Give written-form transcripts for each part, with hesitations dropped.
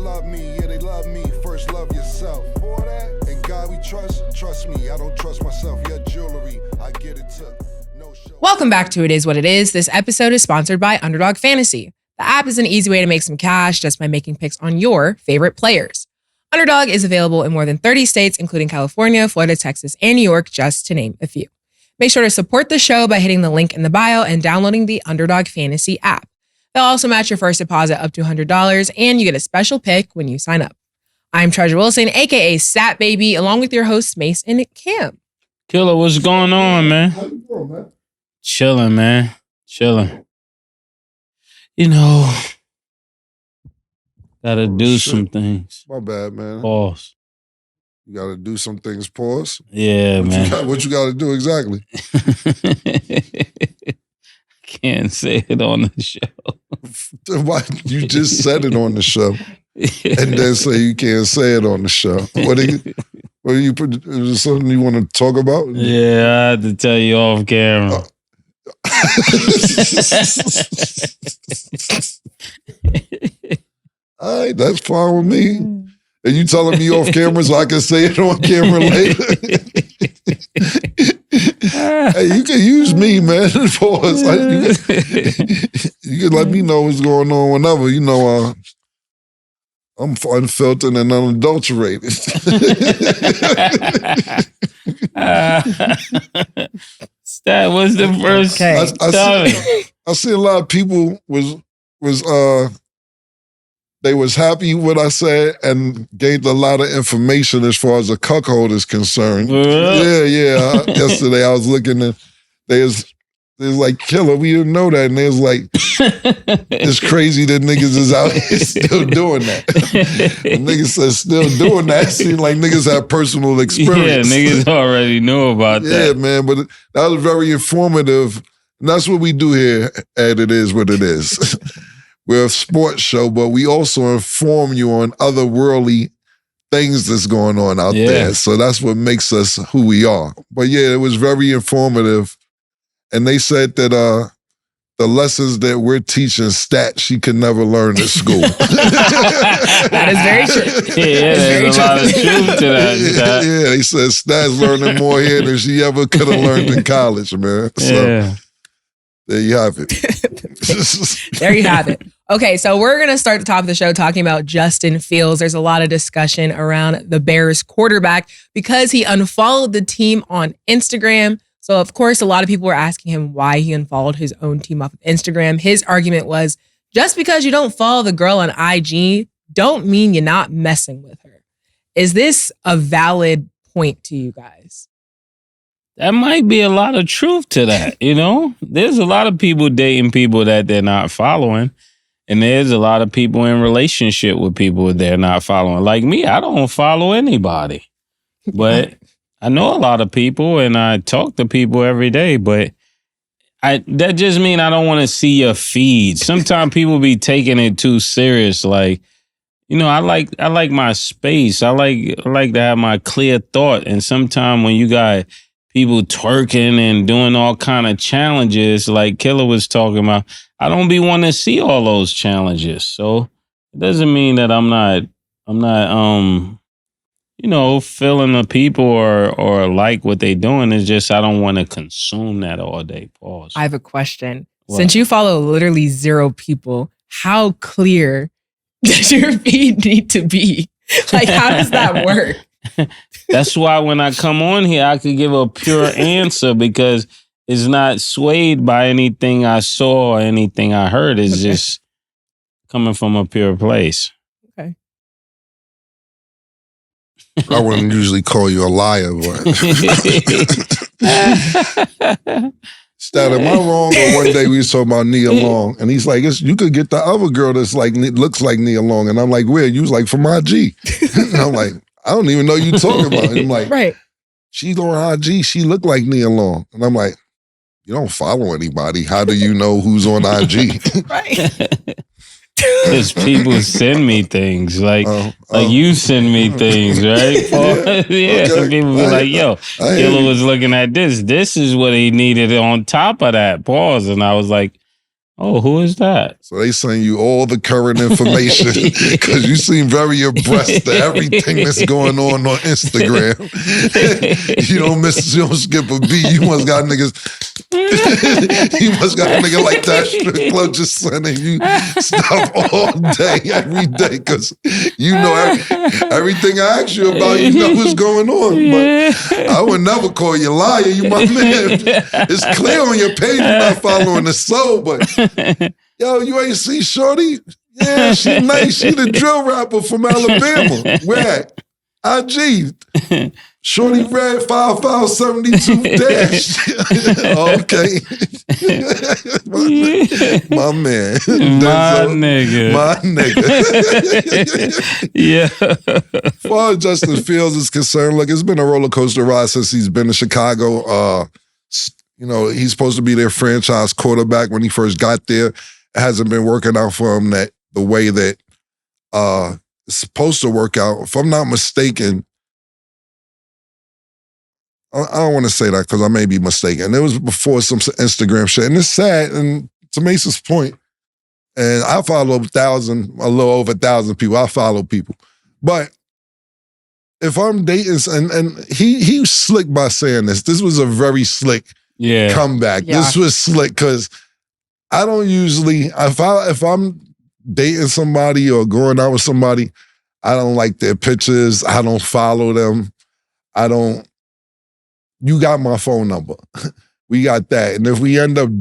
love me, yeah, they love me. First love yourself. For that, and God we trust me. I don't trust myself. Your jewelry, I get it took. No show. Welcome back to It Is What It Is. This episode is sponsored by Underdog Fantasy. The app is an easy way to make some cash just by making picks on your favorite players. Underdog is available in more than 30 states, including California, Florida, Texas, and New York, just to name a few. Make sure to support the show by hitting the link in the bio and downloading the Underdog Fantasy app. They'll also match your first deposit up to $100, and you get a special pick when you sign up. I'm Treasure Wilson, aka Sat Baby, along with your hosts Mase and Cam. Killer, what's going on, man? How you doing, man? Chilling, man. Chilling. You know, gotta do some things. My bad, man. Pause. You gotta do some things, pause. Yeah, man. What you gotta do exactly? Can't say it on the show. Why? You just said it on the show. And then say you can't say it on the show. Is there something you want to talk about? Yeah, I had to tell you off camera. All right, that's fine with me. And you telling me off camera so I can say it on camera later? Hey, you can use me, man. Pause. You can let me know what's going on whenever. You know, I'm unfiltered and unadulterated. That was the first time. I see a lot of people they was happy what I said and gave a lot of information as far as the cuckold is concerned. Yeah. Yesterday I was looking at they was like, Killer, we didn't know that. And they was like, it's crazy that niggas is out here still doing that. Niggas said still doing that. It seemed like niggas have personal experience. Yeah, niggas already knew about that. Yeah, man, but that was very informative. And that's what we do here at It Is What It Is. We're a sports show, but we also inform you on other worldly things that's going on out there. So that's what makes us who we are. But yeah, it was very informative. And they said that the lessons that we're teaching stats she could never learn at school. That is very true. Yeah, there's a lot of truth to that. Yeah, they said stats learning more here than she ever could have learned in college, man. So there you have it. There you have it. Okay, so we're going to start the top of the show talking about Justin Fields. There's a lot of discussion around the Bears quarterback because he unfollowed the team on Instagram. So, of course, a lot of people were asking him why he unfollowed his own team off of Instagram. His argument was, just because you don't follow the girl on IG, don't mean you're not messing with her. Is this a valid point to you guys? That might be a lot of truth to that, you know? There's a lot of people dating people that they're not following. And there's a lot of people in relationship with people that they're not following. Like me, I don't follow anybody. But I know a lot of people and I talk to people every day. But that just means I don't want to see your feed. Sometimes people be taking it too serious. Like, you know, I like my space. I like to have my clear thought. And sometimes when you got people twerking and doing all kind of challenges, like Killer was talking about, I don't be wanting to see all those challenges. So it doesn't mean that I'm not, you know, feeling the people or like what they doing. It's just I don't want to consume that all day. Pause. I have a question. What? Since you follow literally 0 people, how clear does your feed need to be? Like, how does that work? That's why when I come on here, I could give a pure answer because it's not swayed by anything I saw or anything I heard. It's just coming from a pure place. Okay. I wouldn't usually call you a liar, but Stat, am I wrong? Or one day we was talking about Nia Long, and he's like, you could get the other girl that's like looks like Nia Long, and I'm like, where? You was like, from IG. And I'm like, I don't even know you talking about. And I'm like, right. She's on IG. She looked like Nia Long, and I'm like, you don't follow anybody. How do you know who's on IG? Right. Because people send me things like you send me things, right? Yeah. Okay. People be like, yo, Killer was looking at this. This is what he needed on top of that. Pause. And I was like, Oh, who is that? So they send you all the current information because you seem very abreast to everything that's going on Instagram. You don't skip a beat. You must got niggas. You must got a nigga like that strip club just sending you stuff all day, every day, because you know everything I ask you about, you know what's going on. But I would never call you a liar. You my man. It's clear on your page you're not following the soul, but yo, you ain't see Shorty? Yeah, she nice. She the drill rapper from Alabama. Where at? IG. Shorty Red 5572 dash. Okay. My man. My nigga. Yeah. As far as Justin Fields is concerned, look, it's been a roller coaster ride since he's been in Chicago. He's supposed to be their franchise quarterback when he first got there. It hasn't been working out for him the way that it's supposed to work out. If I'm not mistaken, I don't want to say that because I may be mistaken. It was before some Instagram shit. And it's sad, and to Mace's point, and I follow a little over 1,000 people. I follow people. But if I'm dating, and he was slick by saying this. This was a very slick comeback. Yeah. This was slick because I don't usually, if I'm dating somebody or going out with somebody, I don't like their pictures. I don't follow them. You got my phone number. We got that. And if we end up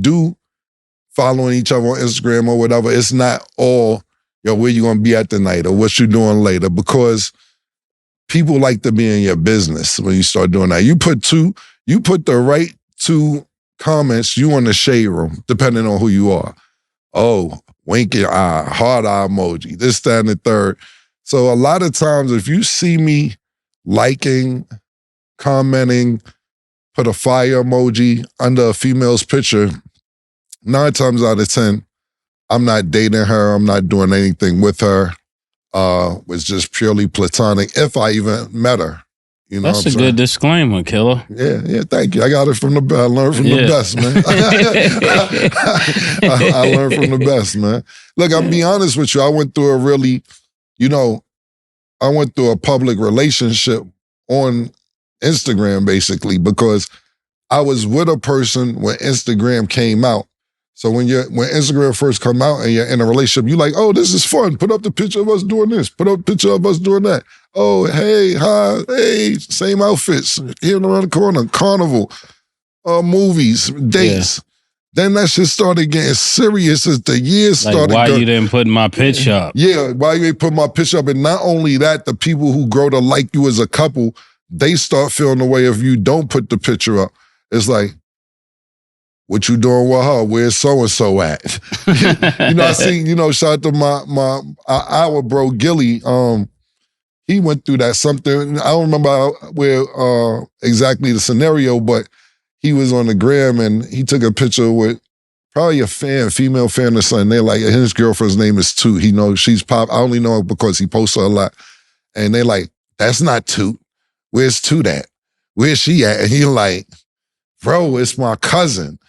following each other on Instagram or whatever, it's not all, where you gonna be at tonight or what you doing later, because people like to be in your business when you start doing that. You put the right two comments, you in the shade room, depending on who you are. Oh, winky eye, hard eye emoji, this, that, and the third. So a lot of times if you see me liking, commenting, put a fire emoji under a female's picture, 9 times out of 10, I'm not dating her. I'm not doing anything with her. It's just purely platonic, if I even met her. You know, that's a good disclaimer, Killer. Yeah, thank you. I got it from I learned from the best, man. I learned from the best, man. Look, I'll be honest with you. I went through a public relationship on Instagram, basically, because I was with a person when Instagram came out. So when Instagram first come out and you're in a relationship, you're like, oh, this is fun. Put up the picture of us doing this. Put up a picture of us doing that. Oh, hey, hi, hey, same outfits. Here around the corner, carnival, movies, dates. Yeah. Then that shit started getting serious as the years started. Why you didn't put my picture up? Yeah, why you ain't put my picture up? And not only that, the people who grow to like you as a couple, they start feeling the way if you don't put the picture up. It's like, what you doing with her? Where's so-and-so at? I seen, shout out to our bro Gilly. He went through that something. I don't remember where exactly the scenario, but he was on the gram and he took a picture with probably a female fan or something. They're like, his girlfriend's name is Toot. He knows she's pop. I only know her because he posts her a lot. And they're like, that's not Toot. Where's Toot at? Where's she at? And he like, bro, it's my cousin.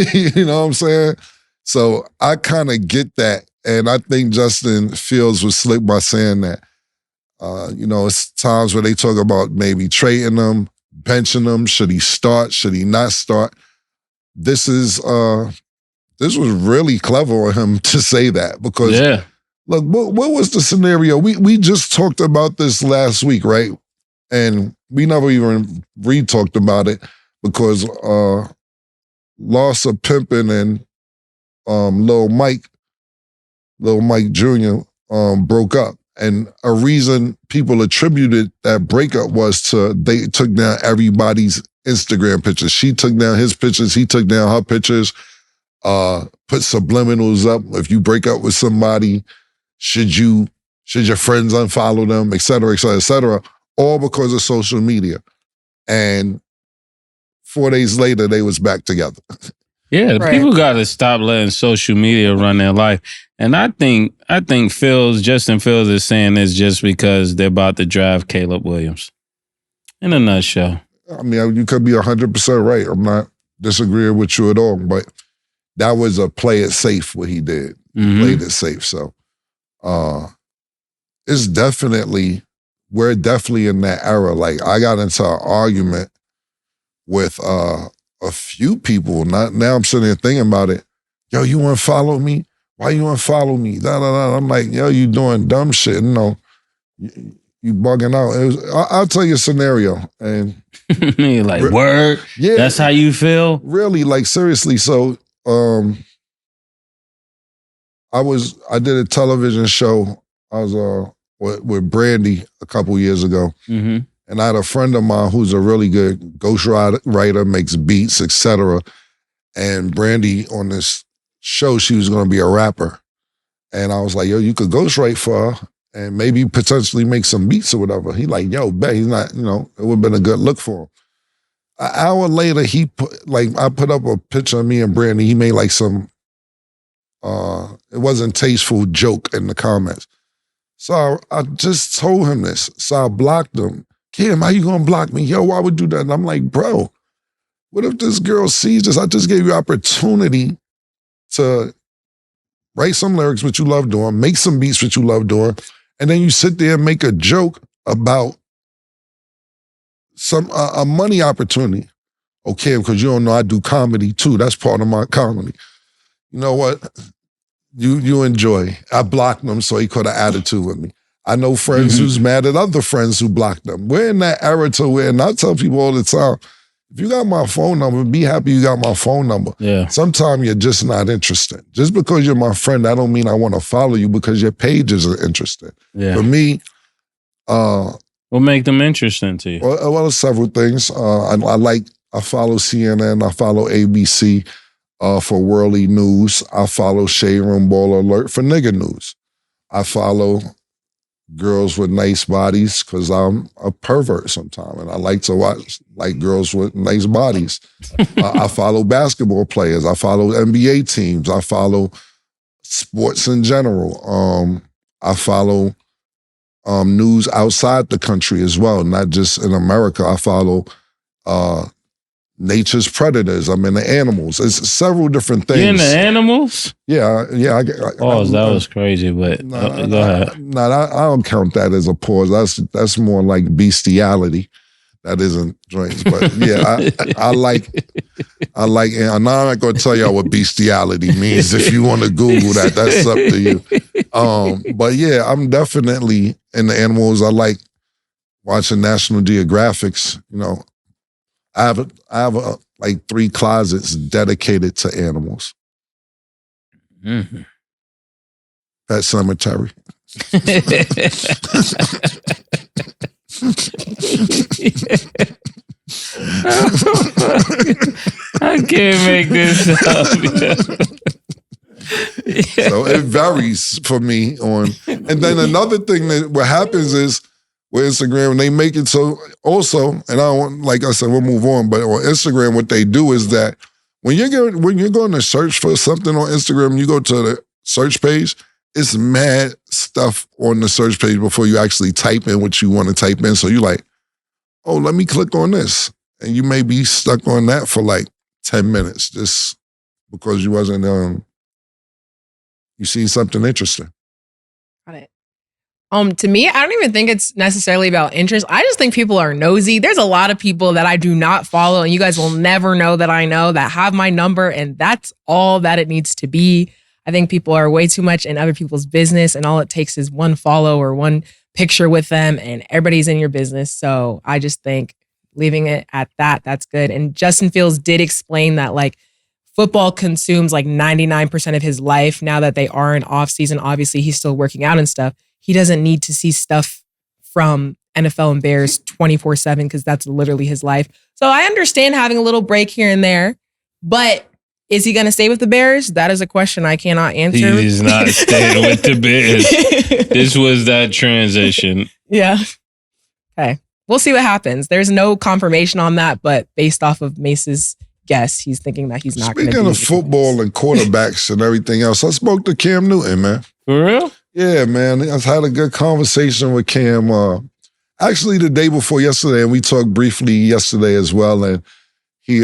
You know what I'm saying? So I kind of get that. And I think Justin Fields was slick by saying that. It's times where they talk about maybe trading them, benching them. Should he start? Should he not start? This was really clever on him to say that because look, what was the scenario? We just talked about this last week, right? And we never even re-talked about it because Loss of Pimpin' and Lil Mike Jr. Broke up. And a reason people attributed that breakup was they took down everybody's Instagram pictures. She took down his pictures, he took down her pictures, put subliminals up. If you break up with somebody, should your friends unfollow them, et cetera, et cetera, et cetera, all because of social media. And 4 days later, they was back together. Yeah, people got to stop letting social media run their life. And I think Justin Fields is saying this just because they're about to draft Caleb Williams. In a nutshell. I mean, you could be 100% right. I'm not disagreeing with you at all. But that was a play it safe what he did. Mhm. Played it safe. So it's definitely, we're definitely in that era. Like I got into an argument with a few people. Now I'm sitting there thinking about it. Yo, you unfollow me? Why you unfollow me? Da, da, da. I'm like, yo, you doing dumb shit. You bugging out. I'll tell you a scenario. And You're like, word? Yeah. That's how you feel? Really, like seriously. So I did a television show. I was with Brandy a couple years ago. Mm-hmm. And I had a friend of mine who's a really good ghostwriter, makes beats, etc. And Brandy on this show, she was going to be a rapper. And I was like, yo, you could ghostwrite for her and maybe potentially make some beats or whatever. He like, yo, bet he's not, it would have been a good look for him. An hour later, I put up a picture of me and Brandy. He made like some, it wasn't tasteful joke in the comments. So I just told him this. So I blocked him. Kim, how you gonna block me? Yo, why would you do that? And I'm like, bro, what if this girl sees this? I just gave you opportunity to write some lyrics which you love doing, make some beats which you love doing, and then you sit there and make a joke about a money opportunity. Okay, because you don't know I do comedy too. That's part of my comedy. You know what? You enjoy. I blocked him so he could have attitude with me. I know friends who's mad at other friends who blocked them. We're in that era to where, and I tell people all the time, if you got my phone number, be happy you got my phone number. Yeah. Sometimes you're just not interested. Just because you're my friend, that don't mean I want to follow you because your pages are interesting. Yeah. For me, what make them interesting to you? Well, several things. I follow CNN, I follow ABC for worldly news. I follow Shade Room Ball Alert for nigga news. I follow girls with nice bodies because I'm a pervert sometimes and I like to watch girls with nice bodies. I follow basketball players. I follow NBA teams. I follow sports in general. I follow news outside the country as well, not just in America. I follow nature's predators. I'm into animals. It's several different things. You into animals? Yeah. Pause. That was crazy, but go ahead. I don't count that as a pause. That's more like bestiality. That isn't joints, but yeah, I like. And I'm not going to tell y'all what bestiality means. If you want to Google that, that's up to you. But yeah, I'm definitely into animals. I like watching National Geographics. I have like 3 closets dedicated to animals. Mm-hmm. Pet cemetery. I can't make this up. So it varies for me and then another thing that what happens is with Instagram, they make it so also, and I don't want, like I said, we'll move on, but on Instagram, what they do is that when you're going to search for something on Instagram, you go to the search page, it's mad stuff on the search page before you actually type in what you want to type in. So you're like, oh, let me click on this. And you may be stuck on that for like 10 minutes just because you wasn't, you seen something interesting. Got it. To me, I don't even think it's necessarily about interest. I just think people are nosy. There's a lot of people that I do not follow, and you guys will never know that I know, that have my number, and that's all that it needs to be. I think people are way too much in other people's business, and all it takes is one follow or one picture with them, and everybody's in your business. So I just think leaving it at that, that's good. And Justin Fields did explain that like football consumes like 99% of his life now that they are in off season. Obviously, he's still working out and stuff. He doesn't need to see stuff from NFL and Bears 24/7 because that's literally his life. So I understand having a little break here and there, but is he going to stay with the Bears? That is a question I cannot answer. He is not staying with the Bears. This was that transition. Yeah. Okay. We'll see what happens. There's no confirmation on that, but based off of Mace's guess, he's thinking that he's not going to be. Speaking of football and quarterbacks and everything else, I spoke to Cam Newton, man. For real? Yeah, man. I had a good conversation with Cam. Actually, the day before yesterday, and we talked briefly yesterday as well. And he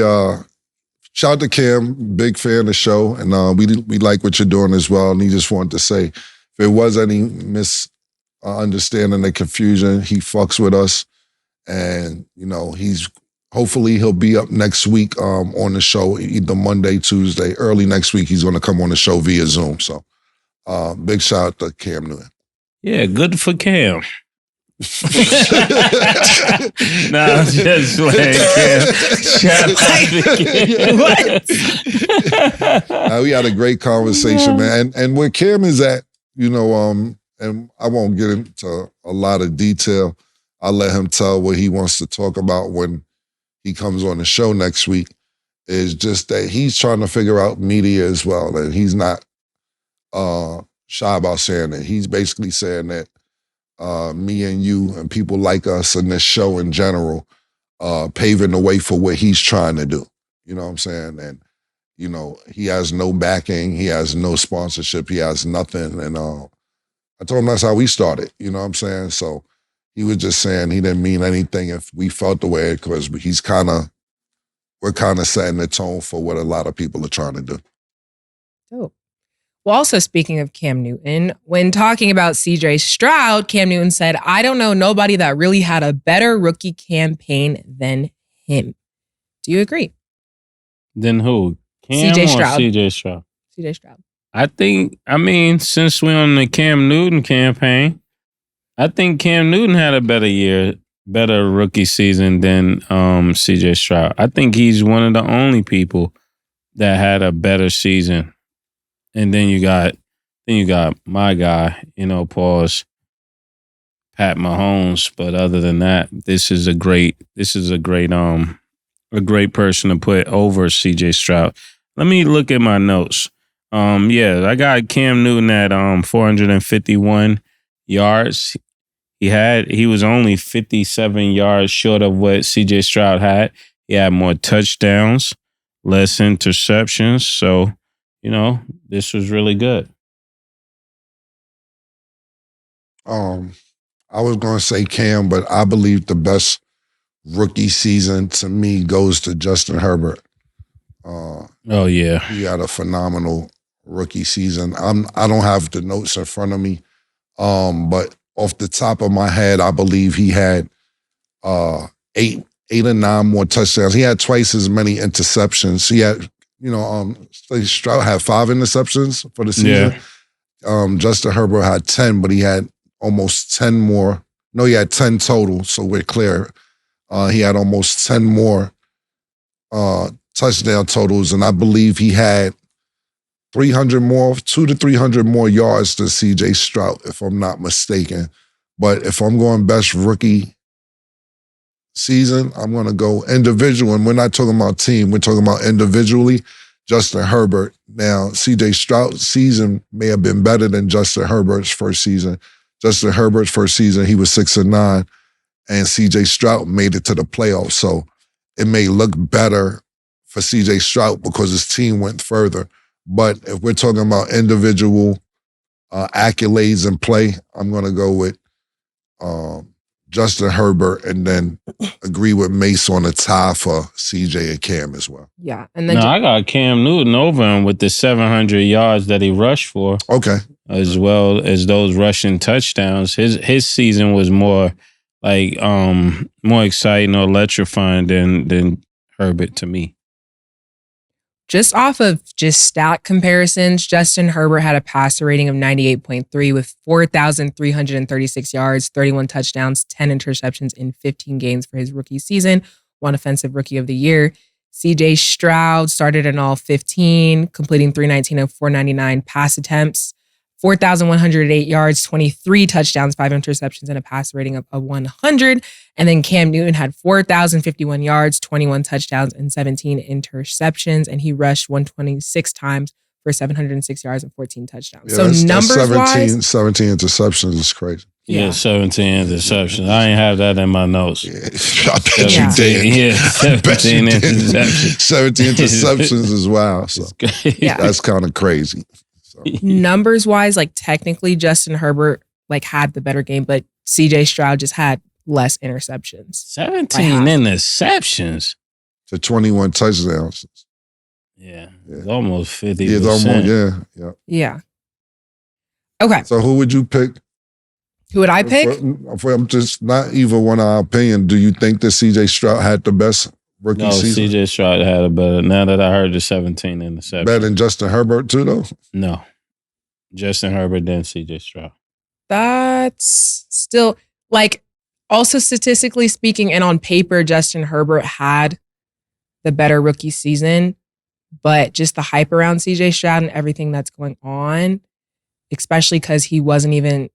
shout out to Cam, big fan of the show, and we like what you're doing as well. And he just wanted to say, if there was any misunderstanding and confusion, he fucks with us, and hopefully he'll be up next week on the show, either Monday, Tuesday, early next week. He's going to come on the show via Zoom. So big shout out to Cam Newton. Yeah, good for Cam. Nah, I'm just playing, Cam. Shout out to Cam. What? We had a great conversation, man. And where Cam is at, and I won't get into a lot of detail. I'll let him tell what he wants to talk about when he comes on the show next week, is just that he's trying to figure out media as well. And he's not shy about saying it. He's basically saying that me and you and people like us and this show in general, paving the way for what he's trying to do. You know what I'm saying? And, he has no backing. He has no sponsorship. He has nothing. And I told him that's how we started. You know what I'm saying? So he was just saying he didn't mean anything if we felt the way, because we're kind of setting the tone for what a lot of people are trying to do. Dope. Well, also speaking of Cam Newton, when talking about CJ Stroud, Cam Newton said, "I don't know nobody that really had a better rookie campaign than him." Do you agree? Then who? Cam CJ or Stroud. CJ Stroud? CJ Stroud. Since we're on the Cam Newton campaign, I think Cam Newton had a better rookie season than CJ Stroud. I think he's one of the only people that had a better season. And then you got my guy, pause, Pat Mahomes. But other than that, this is a great person to put over CJ Stroud. Let me look at my notes. I got Cam Newton at 451 yards. He was only 57 yards short of what CJ Stroud had. He had more touchdowns, less interceptions. So, this was really good. I was going to say Cam, but I believe the best rookie season to me goes to Justin Herbert. Oh yeah, he had a phenomenal rookie season. I don't have the notes in front of me, but off the top of my head, I believe he had 8 or 9 more touchdowns. He had twice as many interceptions. He had, Stroud had 5 interceptions for the season. Yeah. Justin Herbert had 10, but he had almost 10 more. No, he had 10 total, so we're clear. He had almost 10 more touchdown totals, and I believe he had 200 to 300 more yards than CJ Stroud, if I'm not mistaken. But if I'm going best rookie season, I'm going to go individual. And we're not talking about team. We're talking about individually. Justin Herbert. Now, CJ Stroud's season may have been better than Justin Herbert's first season. Justin Herbert's first season, he was 6-9, and CJ Stroud made it to the playoffs. So it may look better for CJ Stroud because his team went further. But if we're talking about individual accolades and play, I'm going to go with Justin Herbert, and then agree with Mase on the tie for CJ and Cam as well. Yeah. And then I got Cam Newton over him with the 700 yards that he rushed for. Okay. As well as those rushing touchdowns. His season was more more exciting or electrifying than Herbert to me. just off of stat comparisons, Justin Herbert had a passer rating of 98.3 with 4,336 yards, 31 touchdowns, 10 interceptions in 15 games for his rookie season, won Offensive Rookie of the Year. CJ Stroud started in all 15, completing 319 of 499 pass attempts, 4,108 yards, 23 touchdowns, 5 interceptions, and a passer rating of 100. And then Cam Newton had 4,051 yards, 21 touchdowns, and 17 interceptions. And he rushed 126 times for 706 yards and 14 touchdowns. Yeah, so numbers-wise... 17 interceptions is crazy. Yeah, 17 interceptions. I ain't have that in my notes. Yeah, I bet you did. Yeah, 17 interceptions. 17 interceptions is wild. So that's kind of crazy. So. Numbers-wise, technically Justin Herbert had the better game, but CJ Stroud just had less interceptions. 17 interceptions? To 21 touchdowns. Yeah. It's almost 50%. It's almost, yeah. Yeah. Okay. So who would you pick? Who would I pick? For just not even one of our opinion, do you think that CJ Stroud had the best rookie season? CJ Stroud had a better. Now that I heard the 17 interception. Better than Justin Herbert too, though? No. Justin Herbert then CJ Stroud. That's still, like, also statistically speaking and on paper, Justin Herbert had the better rookie season, but just the hype around CJ Stroud and everything that's going on, especially because he wasn't even,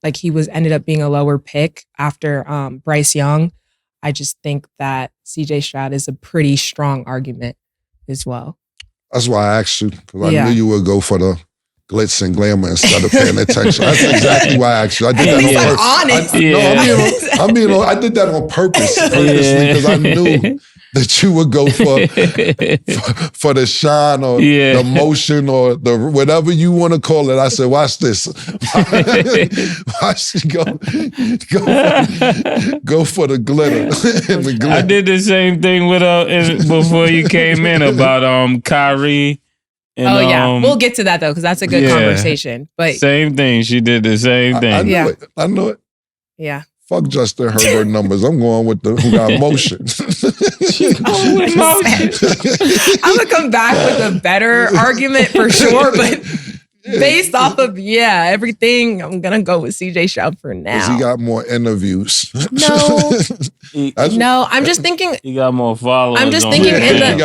like, he ended up being a lower pick after Bryce Young. I just think that CJ Stroud is a pretty strong argument as well. That's why I asked you, because I knew you would go for the glitz and glamour instead of paying attention. That's exactly why I asked you. I did that on purpose. I did that on purpose, purposely, because I knew that you would go for the shine or the motion or the whatever you want to call it. I said, watch this. Watch go for the glitter. And the glitter. I did the same thing with before you came in about Kyrie. And, we'll get to that though, because that's a good conversation. But same thing. She did the same thing. I knew it. Yeah. Fuck Justin Herbert numbers. I'm going with the who got motion. I'm gonna come back with a better argument for sure, but based off of everything, I'm gonna go with CJ Stroud for now. Because he got more interviews. No, I'm just thinking he got more followers. I'm just thinking I'm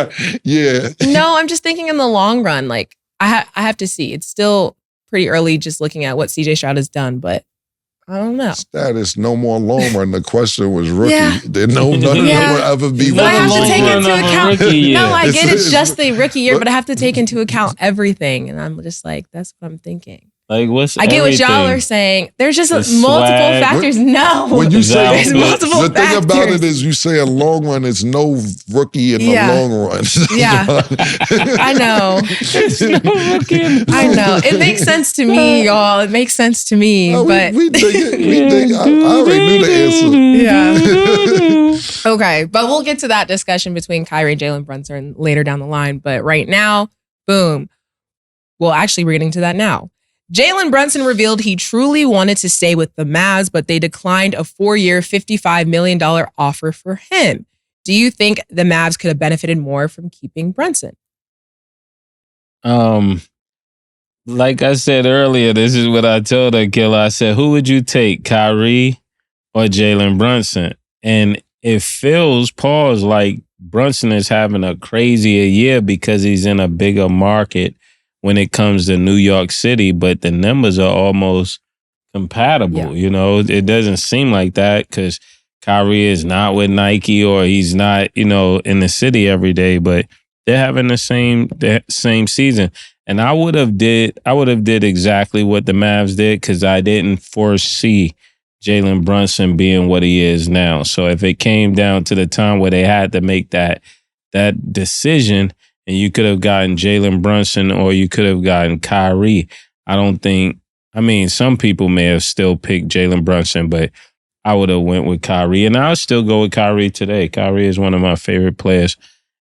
just thinking in the long run. Like I have to see. It's still pretty early, just looking at what CJ Stroud has done, but I don't know. Status no more longer, and the question was rookie. None of them will ever be. But I have to take into account. No, I get it's just the rookie year, but I have to take into account everything, and I'm just like, that's what I'm thinking. Like, I get what y'all are saying. There's just multiple factors. When you say there's multiple the factors. thing about it is, you say a long run, it's no rookie in the long run. I know. I know. It makes sense to me, y'all. It makes sense to me. But we think I already knew the Yeah. answer. Okay, but we'll get to that discussion between Kyrie and Jalen Brunson later down the line. But right now, boom. Well, actually, we're getting to that now. Jalen Brunson revealed he truly wanted to stay with the Mavs, but they declined a 4-year, $55 million offer for him. Do you think the Mavs could have benefited more from keeping Brunson? Like I said earlier, this is what I told Akila. I said, who would you take, Kyrie or Jalen Brunson? And it feels, pause, like Brunson is having a crazier year because he's in a bigger market when it comes to New York City, but the numbers are almost compatible. Yeah. You know, it doesn't seem like that because Kyrie is not with Nike or he's not, in the city every day, but they're having the same season. And I would have did exactly what the Mavs did because I didn't foresee Jalen Brunson being what he is now. So if it came down to the time where they had to make that decision, and you could have gotten Jalen Brunson or you could have gotten Kyrie. Some people may have still picked Jalen Brunson, but I would have went with Kyrie. And I'll still go with Kyrie today. Kyrie is one of my favorite players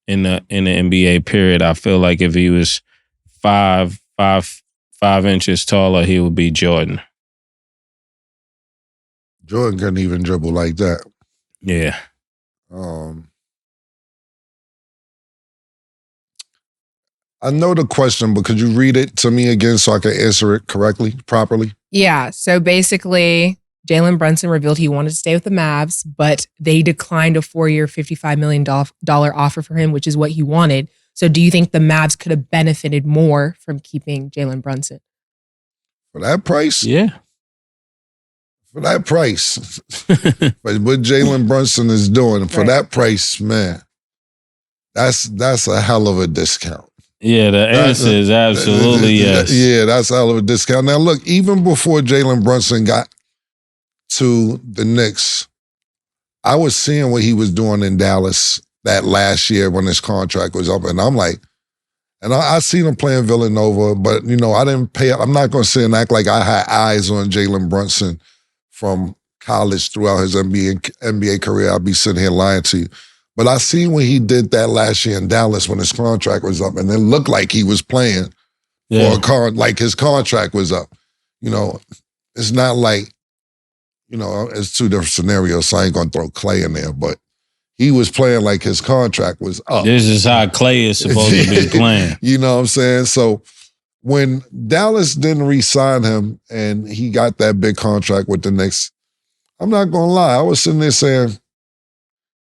in the NBA, period. I feel like if he was 5 inches taller, he would be Jordan. Jordan couldn't even dribble like that. Yeah. I know the question, but could you read it to me again so I can answer it properly? Yeah. So basically, Jalen Brunson revealed he wanted to stay with the Mavs, but they declined a 4-year, $55 million offer for him, which is what he wanted. So do you think the Mavs could have benefited more from keeping Jalen Brunson? For that price? Yeah. For that price. But what Jalen Brunson is doing, for that price, man, that's a hell of a discount. Yeah, the answer is absolutely yes. Yeah, that's a hell of a discount. Now, look, even before Jalen Brunson got to the Knicks, I was seeing what he was doing in Dallas that last year when his contract was up. And I'm like, and I seen him playing Villanova, but, I didn't pay. I'm not going to sit and act like I had eyes on Jalen Brunson from college throughout his NBA career. I'll be sitting here lying to you. But I seen when he did that last year in Dallas when his contract was up, and it looked like he was playing for like his contract was up. You know, it's not like, you know, it's two different scenarios, so I ain't gonna throw Clay in there, but he was playing like his contract was up. This is how Clay is supposed to be playing. You know what I'm saying? So when Dallas didn't re-sign him and he got that big contract with the Knicks, I'm not gonna lie, I was sitting there saying,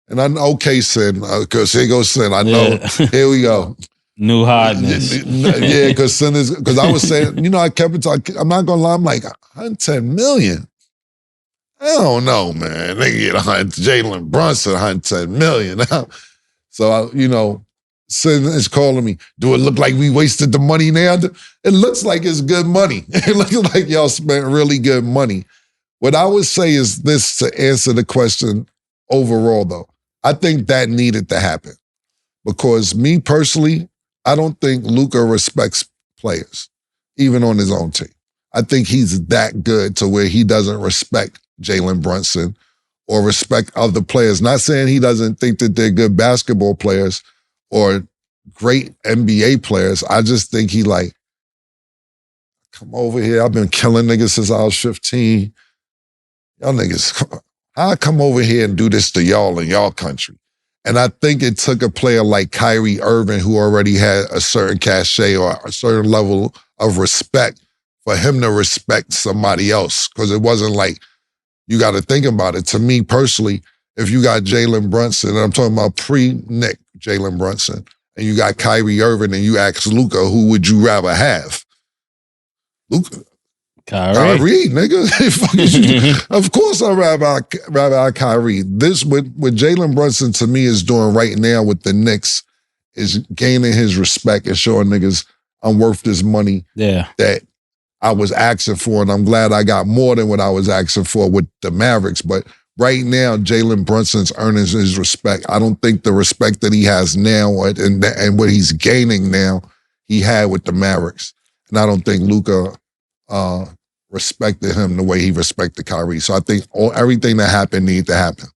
and I know, okay, Sin, because here goes Sin. I know, here we go. New hotness. Yeah, because Sin is, because I was saying, you know, I kept it talking, I'm not gonna lie, I'm like, 110 million. I don't know, man. They get Jalen Brunson, 110 million. So, you know, Sin is calling me, do it look like we wasted the money now? It looks like it's good money. It looks like y'all spent really good money. What I would say is this to answer the question overall, though. I think that needed to happen because me personally, I don't think Luka respects players, even on his own team. I think he's that good to where he doesn't respect Jalen Brunson or respect other players. Not saying he doesn't think that they're good basketball players or great NBA players. I just think he like, come over here. I've been killing niggas since I was 15. Y'all niggas, I come over here and do this to y'all in y'all country. And I think it took a player like Kyrie Irving, who already had a certain cachet or a certain level of respect, for him to respect somebody else. Because it wasn't like, you got to think about it. To me personally, if you got Jalen Brunson, and I'm talking about pre-Nick Jalen Brunson, and you got Kyrie Irving, and you ask Luka, who would you rather have? Luka. Kyrie, nigga. Of course I'd rather Kyrie. This, what Jalen Brunson to me is doing right now with the Knicks is gaining his respect and showing niggas I'm worth this money that I was asking for, and I'm glad I got more than what I was asking for with the Mavericks. But right now, Jalen Brunson's earning his respect. I don't think the respect that he has now and what he's gaining now, he had with the Mavericks. And I don't think Luka respected him the way he respected Kyrie. So I think everything that happened needed to happen.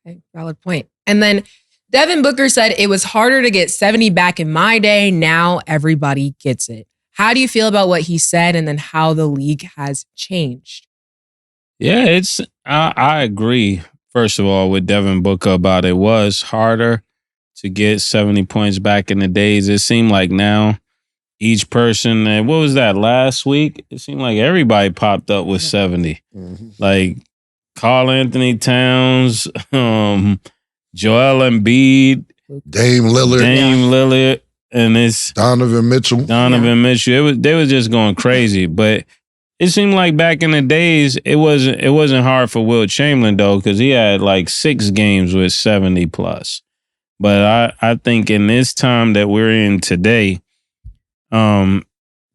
Okay, valid point. And then Devin Booker said, it was harder to get 70 back in my day. Now everybody gets it. How do you feel about what he said and then how the league has changed? Yeah, I agree, first of all, with Devin Booker about it was harder to get 70 points back in the days. It seemed like now each person, and what was that, last week? It seemed like everybody popped up with 70. Mm-hmm. Like Karl Anthony Towns, Joel Embiid, Dame Lillard. And it's Donovan Mitchell. They was just going crazy. But it seemed like back in the days, it wasn't hard for Wilt Chamberlain though, because he had like 6 games with 70 plus. But I think in this time that we're in today, the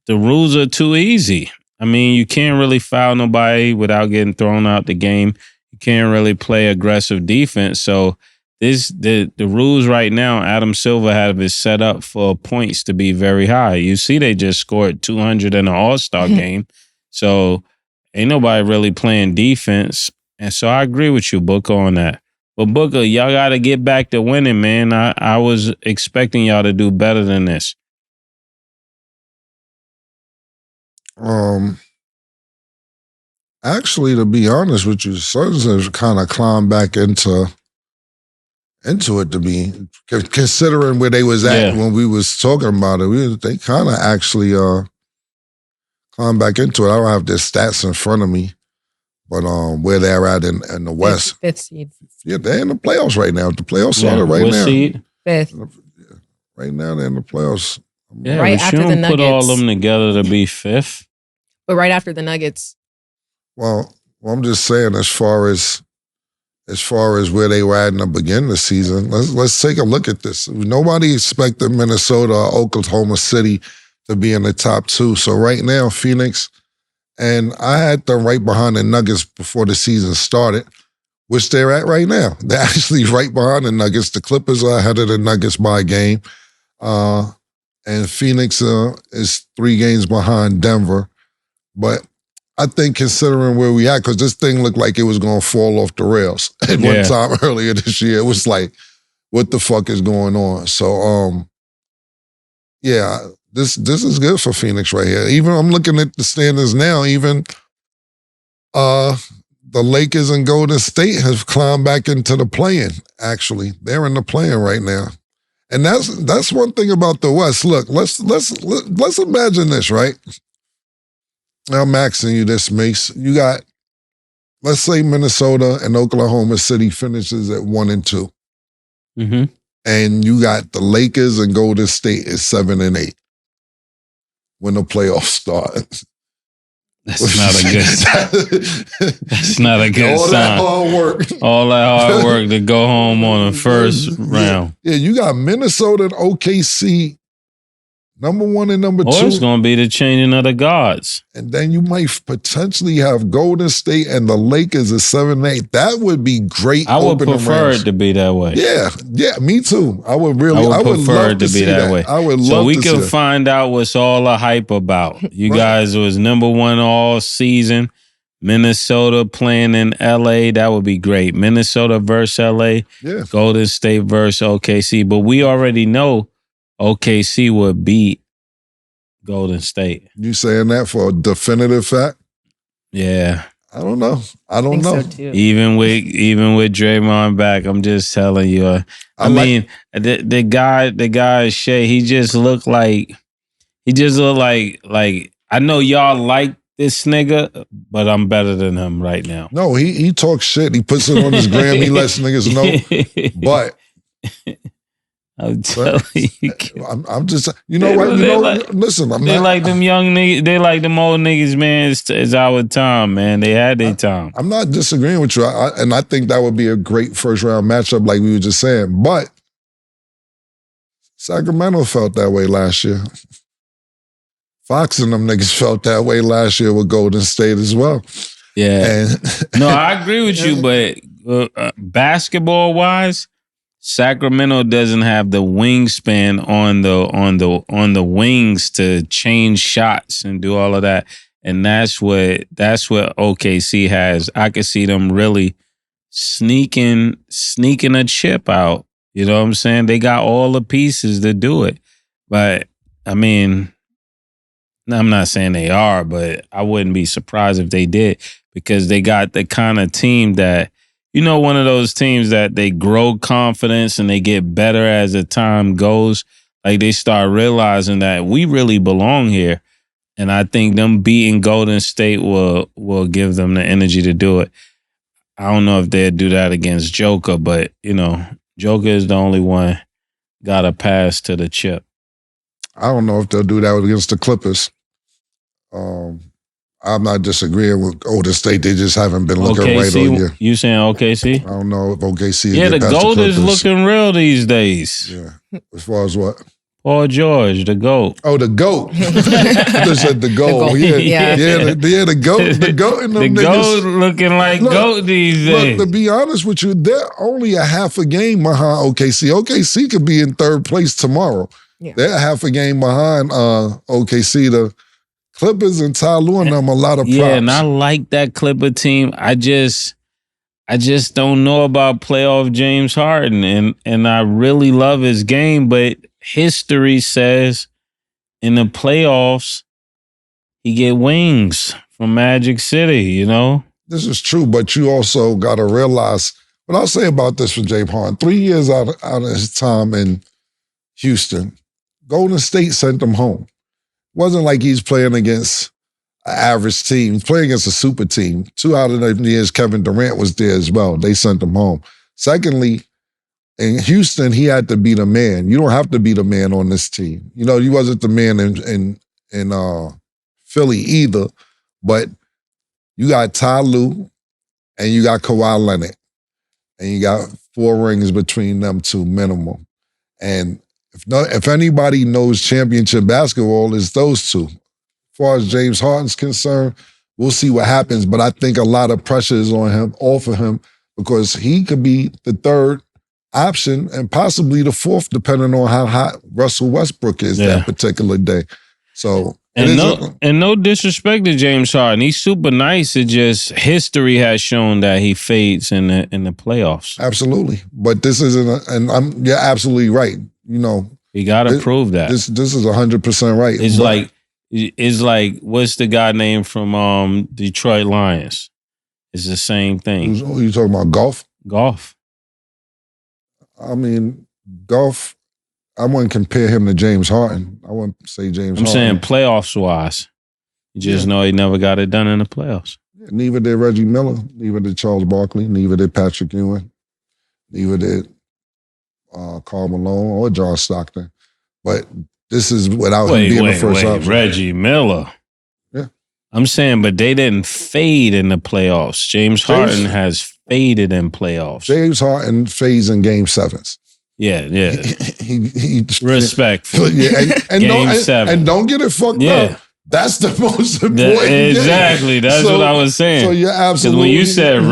rules are too easy. I mean, you can't really foul nobody without getting thrown out the game. You can't really play aggressive defense. So the rules right now, Adam Silver have it set up for points to be very high. You see, they just scored 200 in an All-Star game. So ain't nobody really playing defense. And so I agree with you, Booker, on that. But Booker, y'all got to get back to winning, man. I was expecting y'all to do better than this. Actually, to be honest with you, Suns have kind of climbed back into it, to be considering where they was at when we was talking about it. They kind of actually climbed back into it. I don't have their stats in front of me, but where they're at in the West. Fifth seed. Yeah, they're in the playoffs right now. The playoffs started right now. Seed? Fifth. Right now they're in the playoffs. Yeah, right after the Nuggets. Put all of them together to be fifth. But right after the Nuggets. Well, I'm just saying, as far as where they were at in the beginning of the season, let's take a look at this. Nobody expected Minnesota or Oklahoma City to be in the top 2. So right now, Phoenix, and I had them right behind the Nuggets before the season started, which they're at right now. They're actually right behind the Nuggets. The Clippers are ahead of the Nuggets by a game. And Phoenix is 3 games behind Denver. But I think considering where we at, because this thing looked like it was going to fall off the rails at one time earlier this year. It was like, what the fuck is going on. So, yeah, this is good for Phoenix right here. Even I'm looking at the standings now, even the Lakers and Golden State have climbed back into the play-in, actually. They're in the play-in right now. And that's one thing about the West. Look, let's imagine this, right? I'm asking you this, Mase. You got, let's say Minnesota and Oklahoma City finishes at 1 and 2. Mm-hmm. And you got the Lakers and Golden State at 7 and 8 when the playoffs start. That's not a good. That's not a good All sign. that hard work. All that hard work to go home on the first round. Yeah, you got Minnesota and OKC, number 1 and number 2. Or it's going to be the changing of the guards. And then you might potentially have Golden State and the Lakers at 7 and 8. That would be great. I would prefer it to be that way. Yeah, me too. I would prefer it to be that way. I would love so we to can see find out what's all the hype about. You guys was number 1 all season. Minnesota playing in LA, that would be great. Minnesota versus LA. Yeah. Golden State versus OKC. But we already know OKC would beat Golden State. You saying that for a definitive fact? Yeah. I don't know. I don't know. So too. Even with Draymond back, I'm just telling you. I mean, the guy Shea, he just looked like I know y'all like this nigga, but I'm better than him right now. No, he talks shit. He puts it on his gram. He lets niggas know. But I'm telling you. I'm just, you know what? Listen, they like them young niggas. They like them old niggas, man. It's our time, man. They had their time. I'm not disagreeing with you. And I think that would be a great first round matchup, like we were just saying. But Sacramento felt that way last year. Fox and them niggas felt that way last year with Golden State as well. Yeah. No, I agree with you, but basketball wise, Sacramento doesn't have the wingspan on the wings to change shots and do all of that. And that's what OKC has. I could see them really sneaking a chip out. You know what I'm saying? They got all the pieces to do it. But I mean, I'm not saying they are, but I wouldn't be surprised if they did, because they got the kind of team that, you know, one of those teams that they grow confidence and they get better as the time goes. Like they start realizing that we really belong here. And I think them beating Golden State will give them the energy to do it. I don't know if they'd do that against Joker, but, you know, Joker is the only one got a pass to the chip. I don't know if they'll do that against the Clippers. I'm not disagreeing with Golden State. They just haven't been looking right on you. You saying OKC? I don't know if OKC. Yeah, the GOAT is looking real these days. Yeah. As far as what? Paul George, the GOAT. Oh, the GOAT. I just said the GOAT. Yeah, the GOAT. The GOAT and them the niggas. GOAT looking like GOAT these days. Look, to be honest with you, they're only a half a game behind OKC. OKC could be in third place tomorrow. Yeah. They're a half a game behind OKC. The Clippers and Ty Lue and them a lot of props. Yeah, and I like that Clipper team. I just don't know about playoff James Harden, and I really love his game, but history says in the playoffs he get wings from Magic City, you know? This is true, but you also got to realize what I'll say about this for James Harden. 3 years out of his time in Houston, Golden State sent him home. It wasn't like he's playing against an average team. He's playing against a super team. 2 out of the years, Kevin Durant was there as well. They sent him home. Secondly, in Houston, he had to be the man. You don't have to be the man on this team. You know, he wasn't the man in Philly either. But you got Ty Lue and you got Kawhi Leonard. And you got 4 rings between them two minimum. And if anybody knows championship basketball, it's those two. As far as James Harden's concerned, we'll see what happens. But I think a lot of pressure is on him, off of him, because he could be the third option and possibly the fourth, depending on how hot Russell Westbrook is that particular day. So And no disrespect to James Harden. He's super nice. It just history has shown that he fades in the playoffs. Absolutely. But this isn't, you're absolutely right. You know, you got to prove that. This is 100% right. It's like what's the guy named from Detroit Lions? It's the same thing. You talking about golf? Golf. I mean, golf. I wouldn't compare him to James Harden. I wouldn't say James Harden. I'm saying playoffs wise. You just know he never got it done in the playoffs. Yeah, neither did Reggie Miller, neither did Charles Barkley, neither did Patrick Ewing, neither did Karl Malone or John Stockton. But this is without him being the first option. Reggie Miller. Yeah. I'm saying, but they didn't fade in the playoffs. James Harden has faded in playoffs. James Harden fades in game sevens. Yeah. He respectful. Yeah, and don't get it fucked up. That's the most important. Exactly. That's what I was saying. So you're absolutely. Because when you said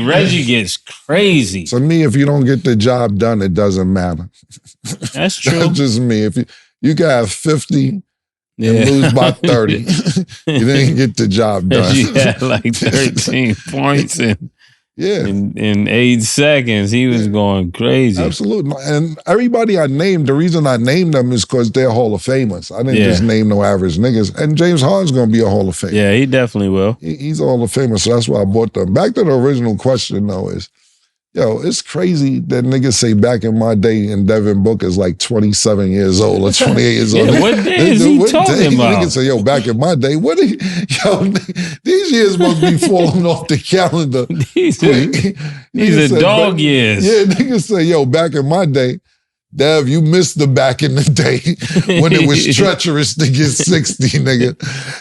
Reggie gets crazy. To me, if you don't get the job done, it doesn't matter. That's true. That's just me. If you can have 50 and lose by 30, you didn't get the job done. He had like 13 points in 8 seconds. He was going crazy. Absolutely. And everybody I named, the reason I named them is because they're Hall of Famers. I didn't just name no average niggas. And James Harden's going to be a Hall of Famer. Yeah, he definitely will. He's a Hall of Famer, so that's why I bought them. Back to the original question, though, is, it's crazy that niggas say back in my day and Devin Booker's like 27 years old or 28 years old. What day is he talking about? Niggas say, back in my day, these years must be falling off the calendar. These are dog years. Yeah, niggas say, back in my day, Dev, you missed the back in the day when it was treacherous to get 60, nigga.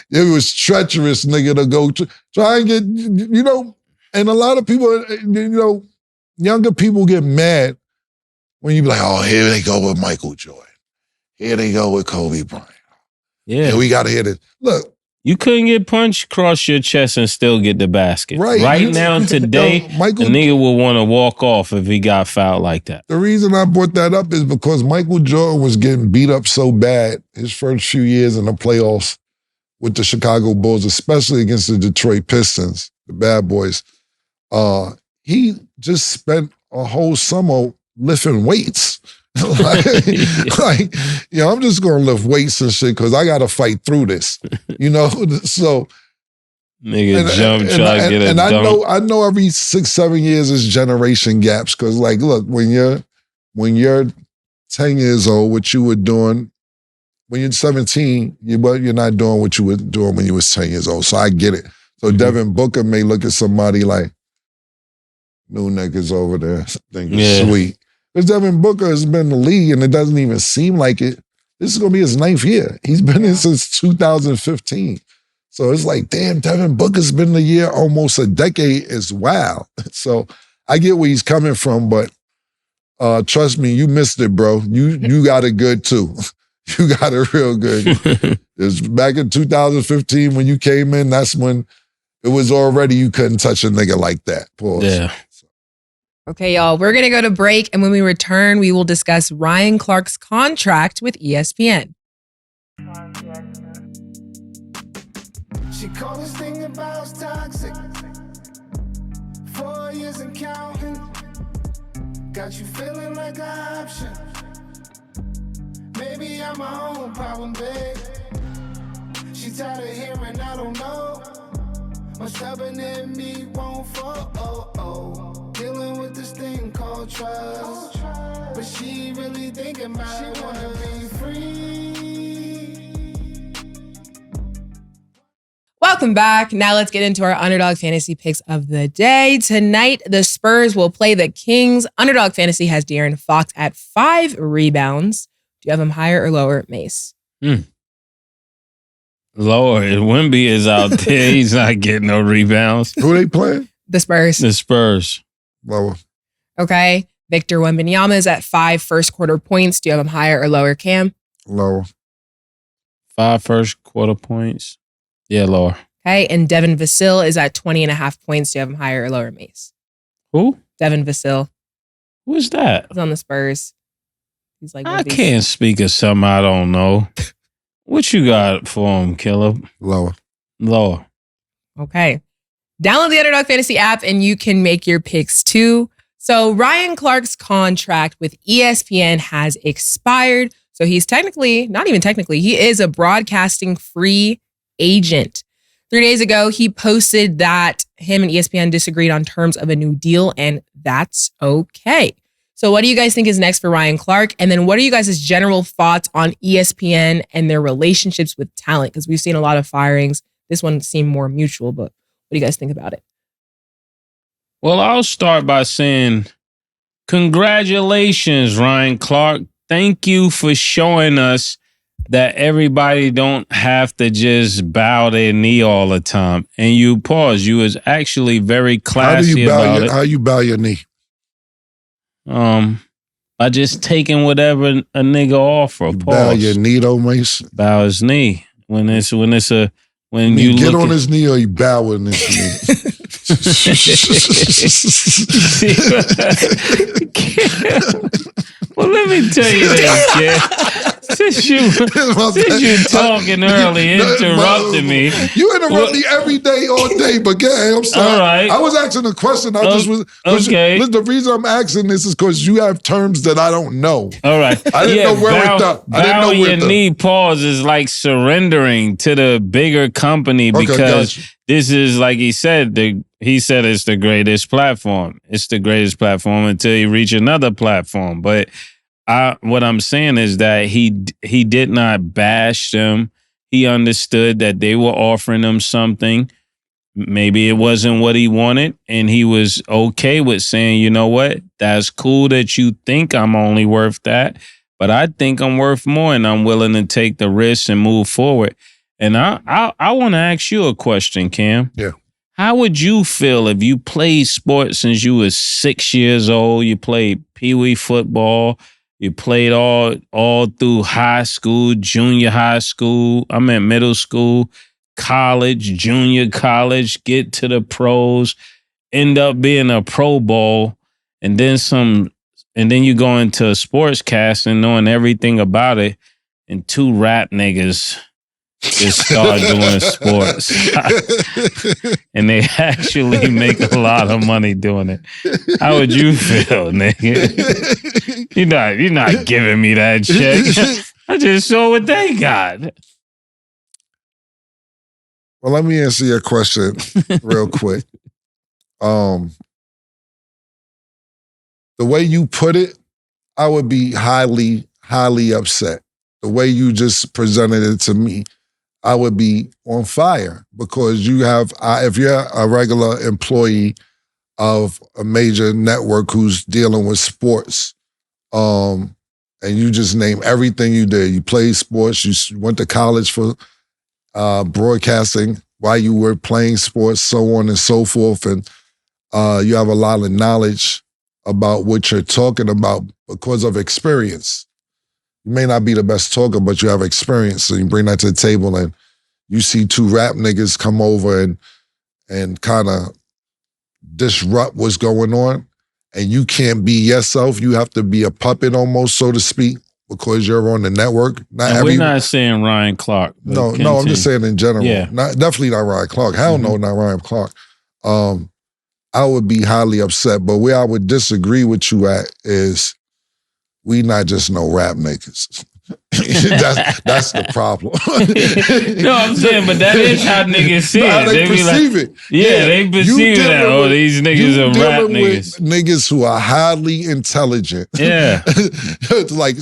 It was treacherous, nigga, to go try and get, and a lot of people, younger people get mad when you be like, oh, here they go with Michael Jordan. Here they go with Kobe Bryant. Yeah, we got to hear this. Look. You couldn't get punched across your chest and still get the basket. Right now, today, the nigga will want to walk off if he got fouled like that. The reason I brought that up is because Michael Jordan was getting beat up so bad his first few years in the playoffs with the Chicago Bulls, especially against the Detroit Pistons, the bad boys. He just spent a whole summer lifting weights. I'm just going to lift weights and shit because I got to fight through this, So nigga try to get a dunk. I know every 6-7 years is generation gaps because, like, look, when you're 10 years old, what you were doing when you're 17, you're not doing what you were doing when you was 10 years old. So I get it. So Devin Booker may look at somebody like, new niggas over there thinking sweet. Because Devin Booker has been in the league and it doesn't even seem like it. This is going to be his 9th year. He's been in since 2015. So it's like, damn, Devin Booker's been in the year almost a decade as well. So I get where he's coming from, but trust me, you missed it, bro. You got it good too. You got it real good. It's back in 2015 when you came in, that's when it was already you couldn't touch a nigga like that. Pause. Yeah. Okay, y'all, we're going to go to break, and when we return, we will discuss Ryan Clark's contract with ESPN. She called this thing about toxic. 4 years and counting. Got you feeling like an option. Maybe I'm my own problem, babe. She tired of hearing I don't know. My stubborn in me won't fall. Dealing with this thing called trust. But she really thinking about it. She wanna be free. Welcome back. Now let's get into our Underdog Fantasy picks of the day. Tonight, the Spurs will play the Kings. Underdog Fantasy has De'Aaron Fox at 5 rebounds. Do you have him higher or lower, Mase? Lower. Wemby is out there. He's not getting no rebounds. Who they playing? The Spurs. The Spurs. Lower. Okay. Victor Wembanyama is at 5 first quarter points. Do you have him higher or lower, Cam? Lower. 5 first quarter points. Yeah, lower. Okay. And Devin Vassell is at 20.5 points. Do you have him higher or lower, Mase? Who? Devin Vassell. Who is that? He's on the Spurs. He's like, I can't speak of something I don't know. What you got for him, Caleb? Lower. Lower. Okay. Download the Underdog Fantasy app and you can make your picks too. So Ryan Clark's contract with ESPN has expired. So he's not even technically, he is a broadcasting free agent. 3 days ago, he posted that him and ESPN disagreed on terms of a new deal, and that's okay. So what do you guys think is next for Ryan Clark? And then what are you guys' general thoughts on ESPN and their relationships with talent? Because we've seen a lot of firings. This one seemed more mutual, but what do you guys think about it? Well, I'll start by saying congratulations, Ryan Clark. Thank you for showing us that everybody don't have to just bow their knee all the time. And you was actually very classy about it. How you bow your knee? By just taking whatever a nigga offer. Bow your knee though, Mase? Bow his knee. When you get on his knee or you bow on his knee? Well, let me tell you this, kid. Since you talking early, interrupting me. You interrupt me every day, all day, but I'm sorry. All right. I was asking a question. Okay. The reason I'm asking this is because you have terms that I don't know. All right. I didn't know where bowing your knee pause is like surrendering to the bigger company because this is, like he said, he said it's the greatest platform. It's the greatest platform until you reach another platform. But what I'm saying is that he did not bash them. He understood that they were offering him something. Maybe it wasn't what he wanted, and he was okay with saying, you know what, that's cool that you think I'm only worth that, but I think I'm worth more, and I'm willing to take the risk and move forward. And I want to ask you a question, Cam. Yeah. How would you feel if you played sports since you was 6 years old? You played peewee football. You played all through high school, junior high school. I'm at middle school, college, junior college. Get to the pros, end up being a Pro Bowl, and then you go into sportscasting, knowing everything about it, and two rap niggas just start doing sports. And they actually make a lot of money doing it. How would you feel, nigga? You're not giving me that check. I just saw what they got. Well, let me answer your question real quick. The way you put it, I would be highly, highly upset. The way you just presented it to me, I would be on fire because if you're a regular employee of a major network who's dealing with sports, and you just name everything you did. You played sports, you went to college for broadcasting while you were playing sports, so on and so forth, and you have a lot of knowledge about what you're talking about because of experience. You may not be the best talker, but you have experience, so you bring that to the table, and you see two rap niggas come over and kind of disrupt what's going on, and you can't be yourself. You have to be a puppet almost, so to speak, because you're on the network. We're not saying Ryan Clark. No, I'm just saying in general. Yeah. Definitely not Ryan Clark. Hell no, not Ryan Clark. I would be highly upset, but where I would disagree with you at is we not just no rap niggas. that's the problem. No, I'm saying, but that is how niggas see it. They perceive it. Yeah, they perceive that. Oh, these niggas are rap niggas. Niggas who are highly intelligent. Yeah. It's like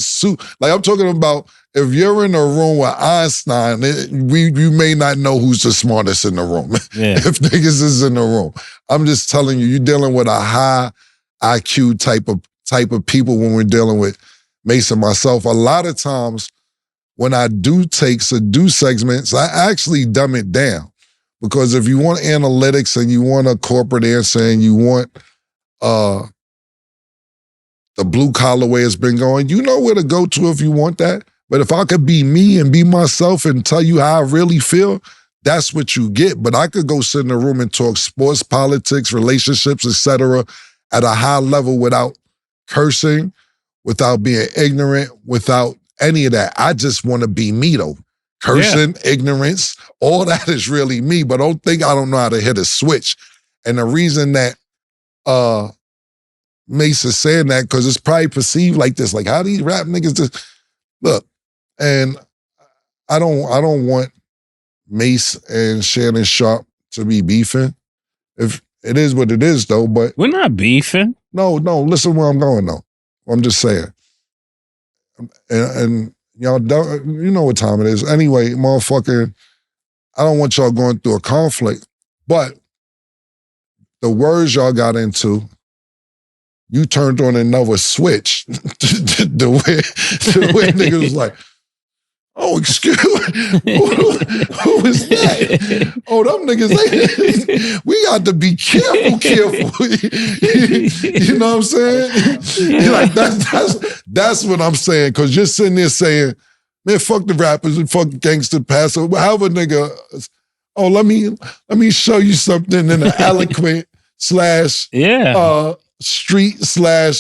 I'm talking about if you're in a room with Einstein, you may not know who's the smartest in the room. Yeah. If niggas is in the room. I'm just telling you, you're dealing with a high IQ type of people when we're dealing with Mase and myself. A lot of times when I do takes or do segments, I actually dumb it down. Because if you want analytics and you want a corporate answer and you want the blue collar way it's been going, you know where to go to if you want that. But if I could be me and be myself and tell you how I really feel, that's what you get. But I could go sit in a room and talk sports, politics, relationships, etc. at a high level without cursing, without being ignorant, without any of that. I just want to be me though. cursing, ignorance, all that is really me, but don't think I don't know how to hit a switch. And the reason that Mase is saying that, because it's probably perceived like this, like how these rap niggas just look. And I don't want Mase and Shannon Sharp to be beefing. If it is what it is, though, but we're not beefing. No, listen where I'm going, though. I'm just saying. And y'all don't, you know what time it is. Anyway, motherfucker, I don't want y'all going through a conflict, but the words y'all got into, you turned on another switch. the way niggas was like, oh, excuse me, who is that? Oh, them niggas, we got to be careful. You know what I'm saying? Like that's what I'm saying, because you're sitting there saying, man, fuck the rappers and fuck gangster passer. However, nigga, oh, let me show you something in an eloquent / street / I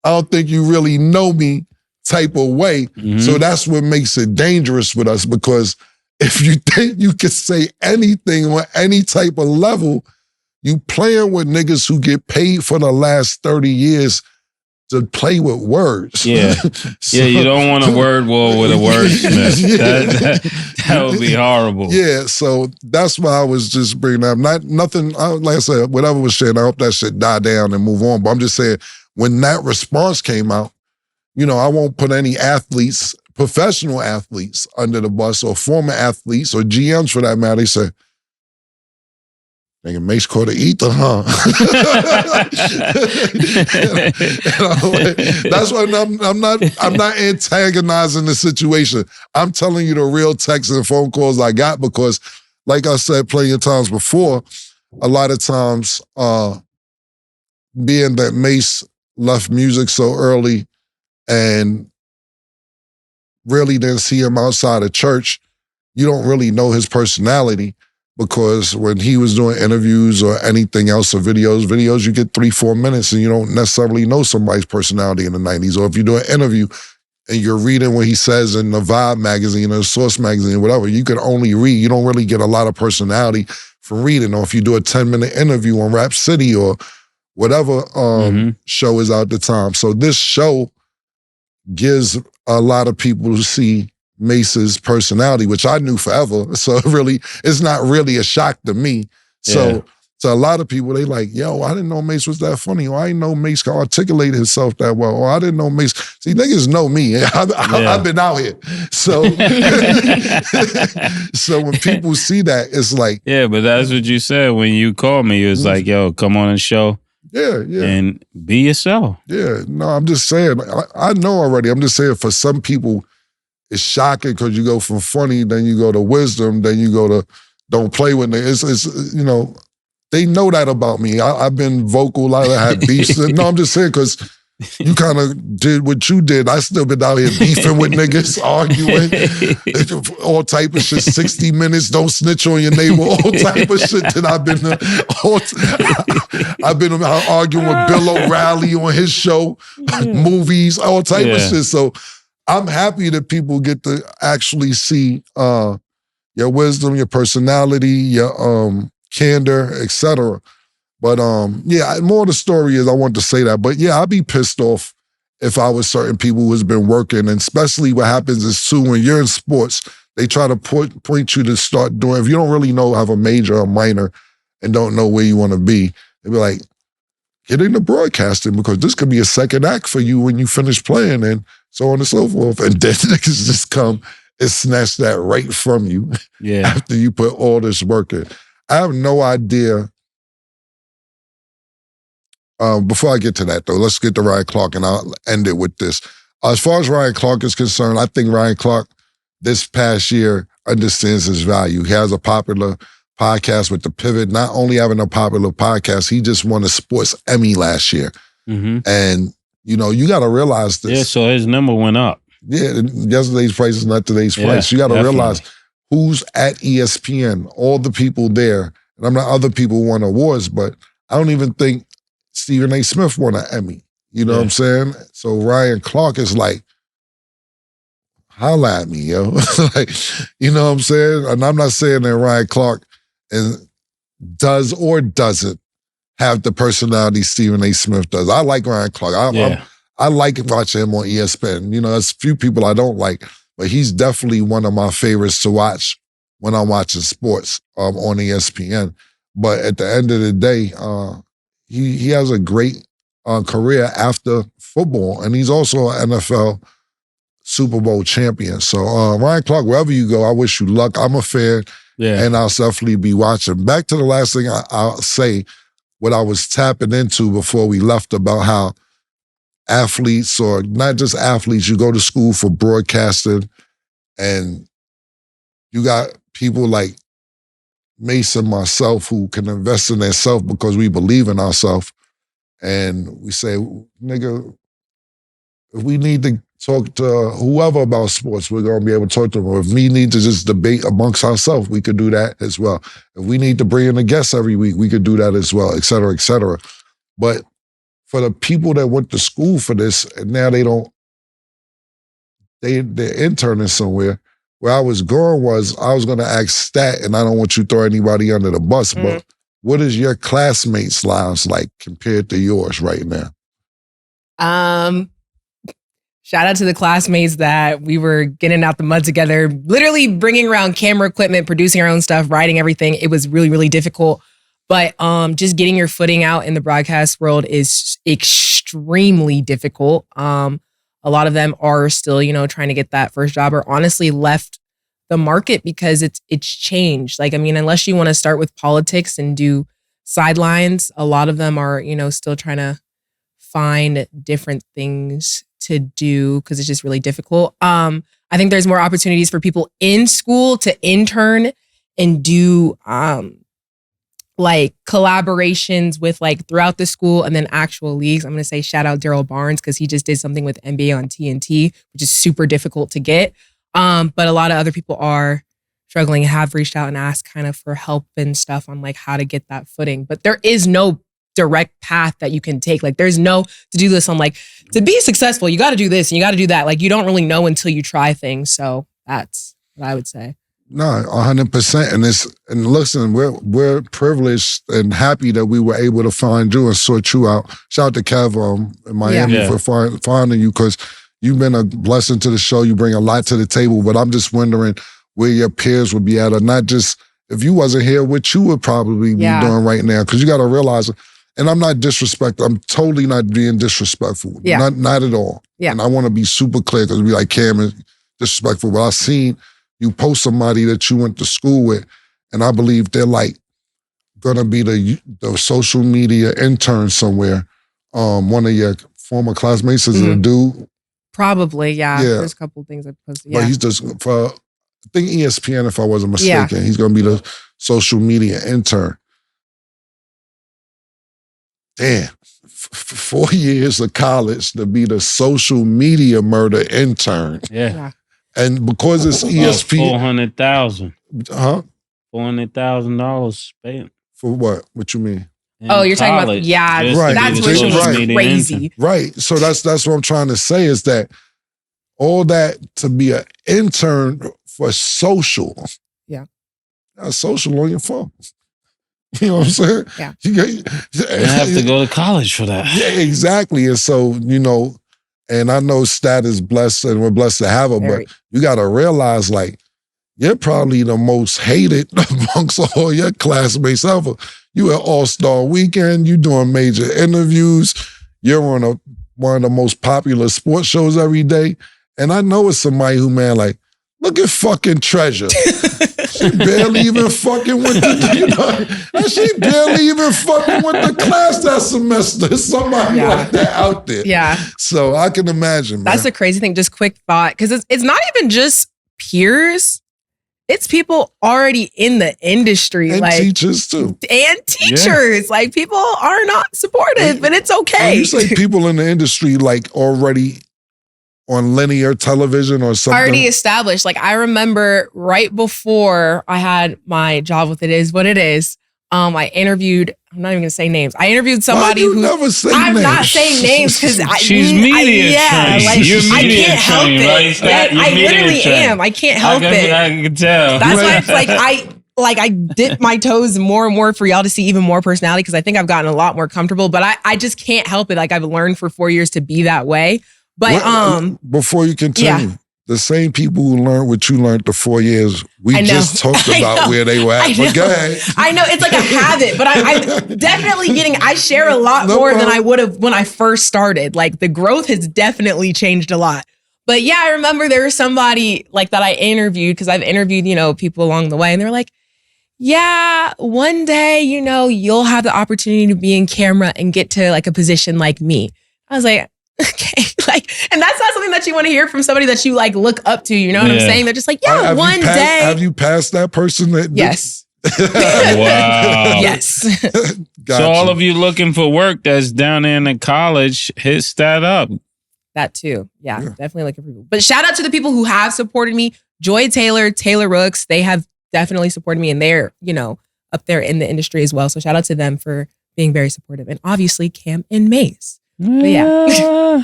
don't think you really know me type of way. Mm-hmm. So that's what makes it dangerous with us, because if you think you can say anything on any type of level, you playing with niggas who get paid for the last 30 years to play with words. Yeah. So, you don't want a word war with a wordsmith. That would be horrible. Yeah, so that's why I was just bringing up. Nothing, like I said, whatever was said, I hope that shit die down and move on. But I'm just saying, when that response came out, you know, I won't put any athletes, professional athletes, under the bus, or former athletes, or GMs for that matter. They say, nigga, Mase caught an ether, huh? That's why I'm not antagonizing the situation. I'm telling you the real texts and phone calls I got, because, like I said plenty of times before, a lot of times, being that Mase left music so early and really didn't see him outside of church, you don't really know his personality, because when he was doing interviews or anything else, or videos, you get 3-4 minutes and you don't necessarily know somebody's personality in the 90s. Or if you do an interview and you're reading what he says in the Vibe magazine or Source magazine, whatever, you can only read. You don't really get a lot of personality from reading. Or if you do a 10-minute interview on Rap City or whatever show is out at the time. So this show gives a lot of people to see Mase's personality, which I knew forever. So it's not really a shock to me. So a lot of people, they like, yo, I didn't know Mase was that funny. Or I didn't know Mase could articulate himself that well. Or I didn't know Mase. See, niggas know me. I've been out here. So, so when people see that, it's like. Yeah, but that's what you said when you called me. It was like, yo, come on the show. Yeah. And be yourself. Yeah, no, I'm just saying, I know already. I'm just saying, for some people, it's shocking, because you go from funny, then you go to wisdom, then you go to don't play with me. It's you know, they know that about me. I've been vocal, I had beefs. No, I'm just saying, because you kind of did what you did. I still been out here beefing with niggas, arguing, all type of shit, 60 minutes, don't snitch on your neighbor, all type of shit that I've been arguing with Bill O'Reilly on his show, movies, all type of shit. So I'm happy that people get to actually see your wisdom, your personality, your candor, etc. But more of the story is I want to say that. But yeah, I'd be pissed off if I was certain people who's been working, and especially what happens is too, when you're in sports, they try to point you to start doing, if you don't really know, have a major or minor and don't know where you want to be, they be like, get into broadcasting, because this could be a second act for you when you finish playing, and so on and so forth. And then niggas just come and snatch that right from you after you put all this work in. I have no idea. Before I get to that, though, let's get to Ryan Clark, and I'll end it with this. As far as Ryan Clark is concerned, I think Ryan Clark this past year understands his value. He has a popular podcast with The Pivot. Not only having a popular podcast, he just won a sports Emmy last year. Mm-hmm. And, you know, you got to realize this. Yeah, so his number went up. Yeah, yesterday's price is not today's price. You got to realize who's at ESPN, all the people there. And I'm not other people won awards, but I don't even think Stephen A. Smith won an Emmy. You know what I'm saying? So Ryan Clark is like, holla at me, yo. Like, you know what I'm saying? And I'm not saying that Ryan Clark does or doesn't have the personality Stephen A. Smith does. I like Ryan Clark. I like watching him on ESPN. You know, there's a few people I don't like, but he's definitely one of my favorites to watch when I'm watching sports on ESPN. But at the end of the day, he has a great career after football, and he's also an NFL Super Bowl champion. So Ryan Clark, wherever you go, I wish you luck. I'm a fan, and I'll definitely be watching. Back to the last thing I'll say, what I was tapping into before we left about how athletes, or not just athletes, you go to school for broadcasting, and you got people like Mase and myself who can invest in themselves because we believe in ourselves. And we say, nigga, if we need to talk to whoever about sports, we're going to be able to talk to them. Or if we need to just debate amongst ourselves, we could do that as well. If we need to bring in a guest every week, we could do that as well, et cetera, et cetera. But for the people that went to school for this, and now they're interning somewhere, where I was going was, I was going to ask Stat, and I don't want you to throw anybody under the bus, but what is your classmates' lives like compared to yours right now? Shout out to the classmates that we were getting out the mud together, literally bringing around camera equipment, producing our own stuff, writing everything. It was really, really difficult. But just getting your footing out in the broadcast world is extremely difficult. A lot of them are still, trying to get that first job, or honestly left the market because it's changed. Like, I mean, unless you want to start with politics and do sidelines, a lot of them are, still trying to find different things to do because it's just really difficult. I think there's more opportunities for people in school to intern and do like collaborations with like throughout the school and then actual leagues. I'm going to say shout out Daryl Barnes because he just did something with NBA on TNT, which is super difficult to get. But a lot of other people are struggling and have reached out and asked kind of for help and stuff on like how to get that footing. But there is no direct path that you can take. Like there's no to do this on like, to be successful, you got to do this and you got to do that. Like you don't really know until you try things. So that's what I would say. No, 100%. And listen, we're privileged and happy that we were able to find you and sort you out. Shout out to Kev in Miami for finding you, because you've been a blessing to the show. You bring a lot to the table, but I'm just wondering where your peers would be at, or not just if you wasn't here, what you would probably be doing right now. Because you got to realize, and I'm not disrespectful. I'm totally not being disrespectful. Yeah. Not at all. Yeah. And I want to be super clear because we like Cameron disrespectful, but I seen you post somebody that you went to school with, and I believe they're like gonna be the social media intern somewhere. One of your former classmates is a dude. Probably, yeah. There's a couple of things I posted. Yeah. But he's just I think ESPN, if I wasn't mistaken, he's gonna be the social media intern. Damn, 4 years of college to be the social media murder intern. Yeah. And because it's ESPN, $400,000. Huh? $400,000 spent. For what? What you mean? You're talking about right? That's crazy. Right. So that's what I'm trying to say is that all that to be an intern for social. Yeah. Social on your phone. You know what I'm saying? Yeah. You have to go to college for that. Yeah, exactly. And so, and I know Stat is blessed and we're blessed to have her, but you got to realize, like, you're probably the most hated amongst all your classmates ever. You at All-Star Weekend, you doing major interviews, you're on one of the most popular sports shows every day. And I know it's somebody who, man, like, look at fucking Treasure. She barely even fucking went to, and she barely even fucking went to class that semester. Somebody like that out there. Yeah. So I can imagine, man. That's the crazy thing. Just quick thought, because it's not even just peers. It's people already in the industry. And like teachers too. And teachers. Yeah. Like people are not supportive, and it's okay. When you say people in the industry like already on linear television or something? Already established. Like I remember right before I had my job with It Is What It Is, I interviewed, I'm not even gonna say names. I interviewed somebody Why you who never say I'm names? not saying names because She's media trained. like You're I media can't help trained, it. right, Scott? Like, You're I media literally trained. am. I can't help it. I can tell. That's why it's like I dip my toes more and more for y'all to see even more personality because I think I've gotten a lot more comfortable, but I just can't help it. Like I've learned for 4 years to be that way. But before you continue, the same people who learned what you learned the 4 years, we just talked about where they were at. But go ahead. I know it's like a habit, but I'm definitely I share a lot more than I would have when I first started. Like the growth has definitely changed a lot. But yeah, I remember there was somebody like that I interviewed because I've interviewed, people along the way, and they were like, yeah, one day, you'll have the opportunity to be in camera and get to like a position like me. I was like, okay, and that's not something that you want to hear from somebody that you like look up to. You know what I'm saying? They're just like, yeah, one day. Have you passed that person? Yes. Wow. Yes. So all of you looking for work that's down there in the college, hit that up. That too. Yeah, definitely looking for people. But shout out to the people who have supported me. Joy Taylor, Taylor Rooks, they have definitely supported me and they're, up there in the industry as well. So shout out to them for being very supportive. And obviously Cam and Mase. But yeah.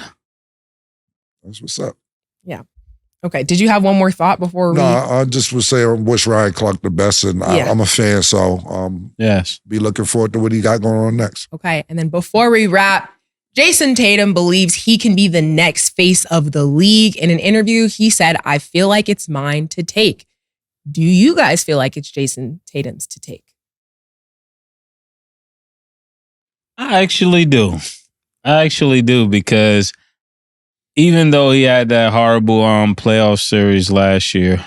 That's what's up. Yeah. Okay. Did you have one more thought before we... No, I just would say I wish Ryan Clark the best, and I'm a fan, so yes, be looking forward to what he got going on next. Okay. And then before we wrap, Jason Tatum believes he can be the next face of the league. In an interview, he said, I feel like it's mine to take. Do you guys feel like it's Jason Tatum's to take? I actually do. Because even though he had that horrible playoff series last year,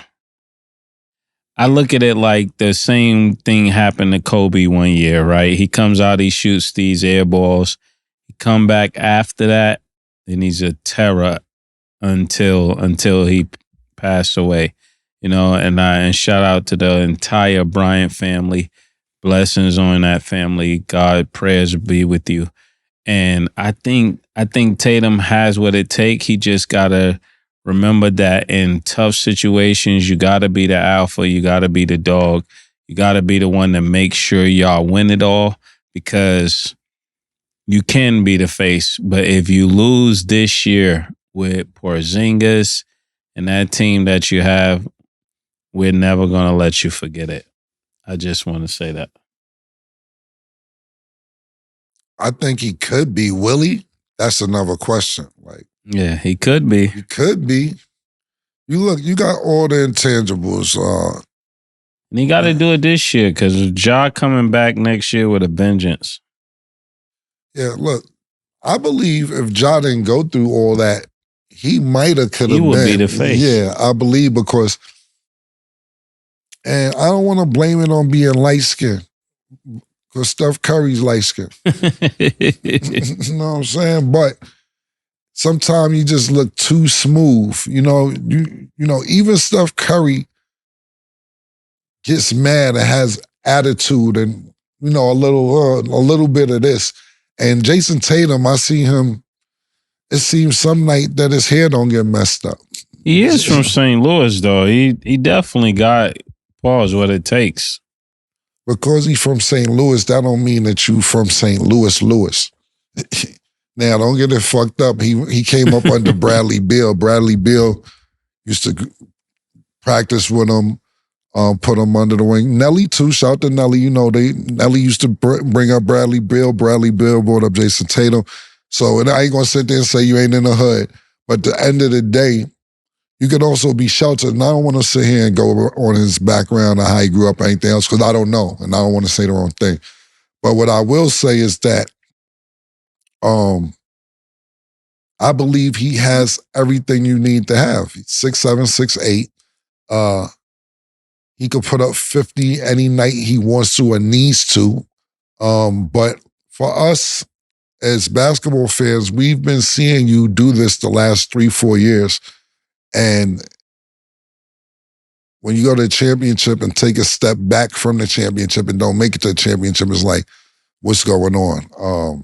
I look at it like the same thing happened to Kobe one year, right? He comes out, he shoots these air balls. He come back after that, and he's a terror until he passed away. And shout out to the entire Bryant family. Blessings on that family. God, prayers be with you. And I think Tatum has what it takes. He just gotta remember that in tough situations, you gotta be the alpha. You gotta be the dog. You gotta be the one that makes sure y'all win it all, because you can be the face. But if you lose this year with Porzingis and that team that you have, we're never going to let you forget it. I just want to say that. I think he could be. Will he? That's another question. Yeah, he could be. He could be. You got all the intangibles. And he got to do it this year because Ja coming back next year with a vengeance. Yeah, look, I believe if Ja didn't go through all that, he might have could have been. He would be the face. Yeah, I believe because. And I don't want to blame it on being light-skinned, because Steph Curry's light-skinned. You know what I'm saying? But sometimes you just look too smooth. Even Steph Curry gets mad and has attitude and, a little bit of this. And Jason Tatum, I see him, it seems some night that his hair don't get messed up. He is from St. Louis, though. He definitely got... Pause, what it takes. Because he's from St. Louis, that don't mean that you from St. Louis. Now, don't get it fucked up. He came up under Bradley Beal. Bradley Beal used to practice with him, put him under the wing. Nelly, too. Shout out to Nelly. Nelly used to bring up Bradley Beal. Bradley Beal brought up Jason Tatum. So I ain't going to sit there and say you ain't in the hood. But at the end of the day, you could also be sheltered. And I don't want to sit here and go on his background or how he grew up or anything else, because I don't know. And I don't want to say the wrong thing. But what I will say is that I believe he has everything you need to have. He's 6'7", 6'8". He could put up 50 any night he wants to or needs to. But for us as basketball fans, we've been seeing you do this the last 3-4 years. And when you go to the championship and take a step back from the championship and don't make it to the championship, it's like, what's going on?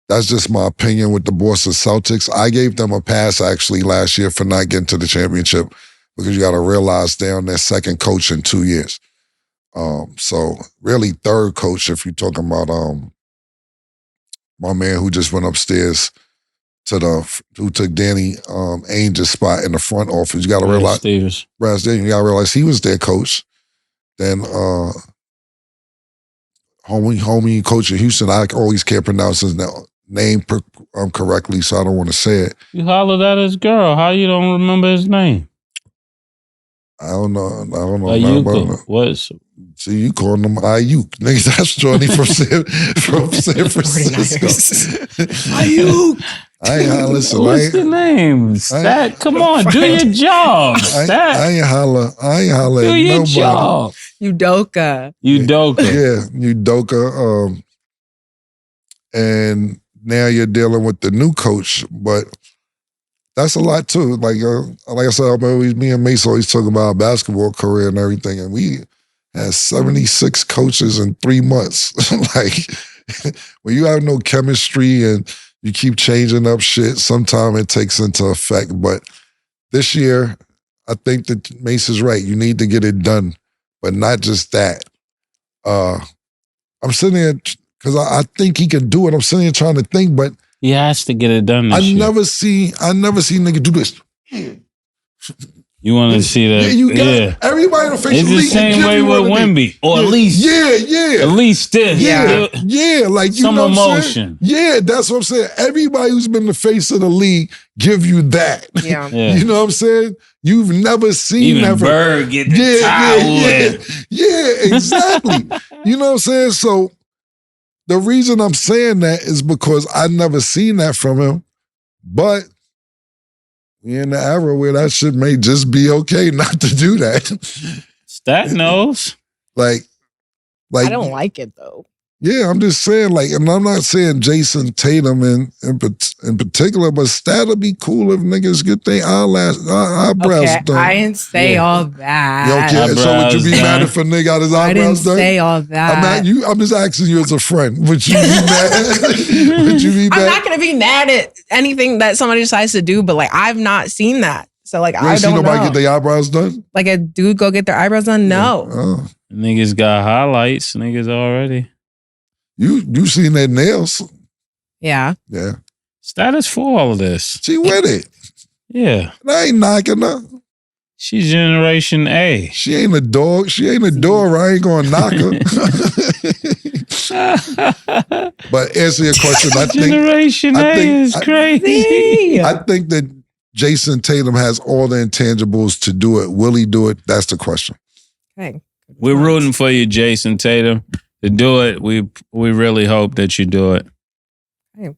That's just my opinion with the Boston Celtics. I gave them a pass, actually, last year for not getting to the championship, because you got to realize they're on their second coach in 2 years. So really third coach, if you're talking about my man who just went upstairs who took Danny Ainge's spot in the front office. You gotta realize Brad Stevens, you gotta realize he was their coach. Then homie coach in Houston, I always can't pronounce his name correctly, so I don't want to say it. You hollered at his girl. How you don't remember his name? I don't know. Ayuka. What's See, you calling him Ayuk. Nigga, that's Johnny from San Francisco. Ayuk. Listen. What's the name? Stat. Come on, do your job. Stat. I ain't holler do at your nobody. job. Udoka. Yeah, Udoka. And now you're dealing with the new coach, but that's a lot too. Like I said, I remember me and Mase always talking about our basketball career and everything, and we had 76 coaches in 3 months. Like, when you have no chemistry and you keep changing up shit, sometimes it takes into effect. But this year, I think that Mase is right. You need to get it done, but not just that. I'm sitting here, because I think he can do it. I'm sitting here trying to think, but he has to get it done this year. I never see nigga do this. You want to see that? Yeah, you got everybody in the face it's of the league. It's the same way with Wemby. Or at least. Yeah. At least this. Yeah. Like, you some know emotion. Yeah, that's what I'm saying. Everybody who's been the face of the league give you that. Yeah. You know what I'm saying? You've never seen even that. Bird get the towel. Yeah, exactly. You know what I'm saying? So the reason I'm saying that is because I never seen that from him, but we're in the era where that shit may just be okay not to do that. Stat knows. Like I don't like it though. Yeah, I'm just saying, like, and I'm not saying Jason Tatum in particular, but Stat'll be cool if niggas get their eyebrows done. I didn't say all that. Okay, so would you be mad if a nigga got his eyebrows done? I didn't say all that. I'm just asking you as a friend. Would you be mad? Would you be mad? I'm not gonna be mad at anything that somebody decides to do, but like I've not seen that. So like I don't know. Nobody get their eyebrows done? Like a dude go get their eyebrows done? No. Oh. Niggas got highlights. Niggas already. You seen their nails? Yeah. Yeah. Status for all of this. She with it. Yeah. I ain't knocking her. She's Generation A. She ain't a dog. She ain't a door. I ain't gonna knock her. But answer your question. I think Generation A is crazy. I think that Jason Tatum has all the intangibles to do it. Will he do it? That's the question. Okay. We're rooting for you, Jason Tatum, to do it. We really hope that you do it. Okay.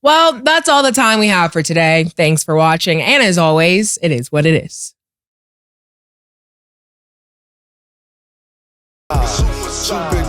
Well, that's all the time we have for today. Thanks for watching. And as always, it is what it is. So big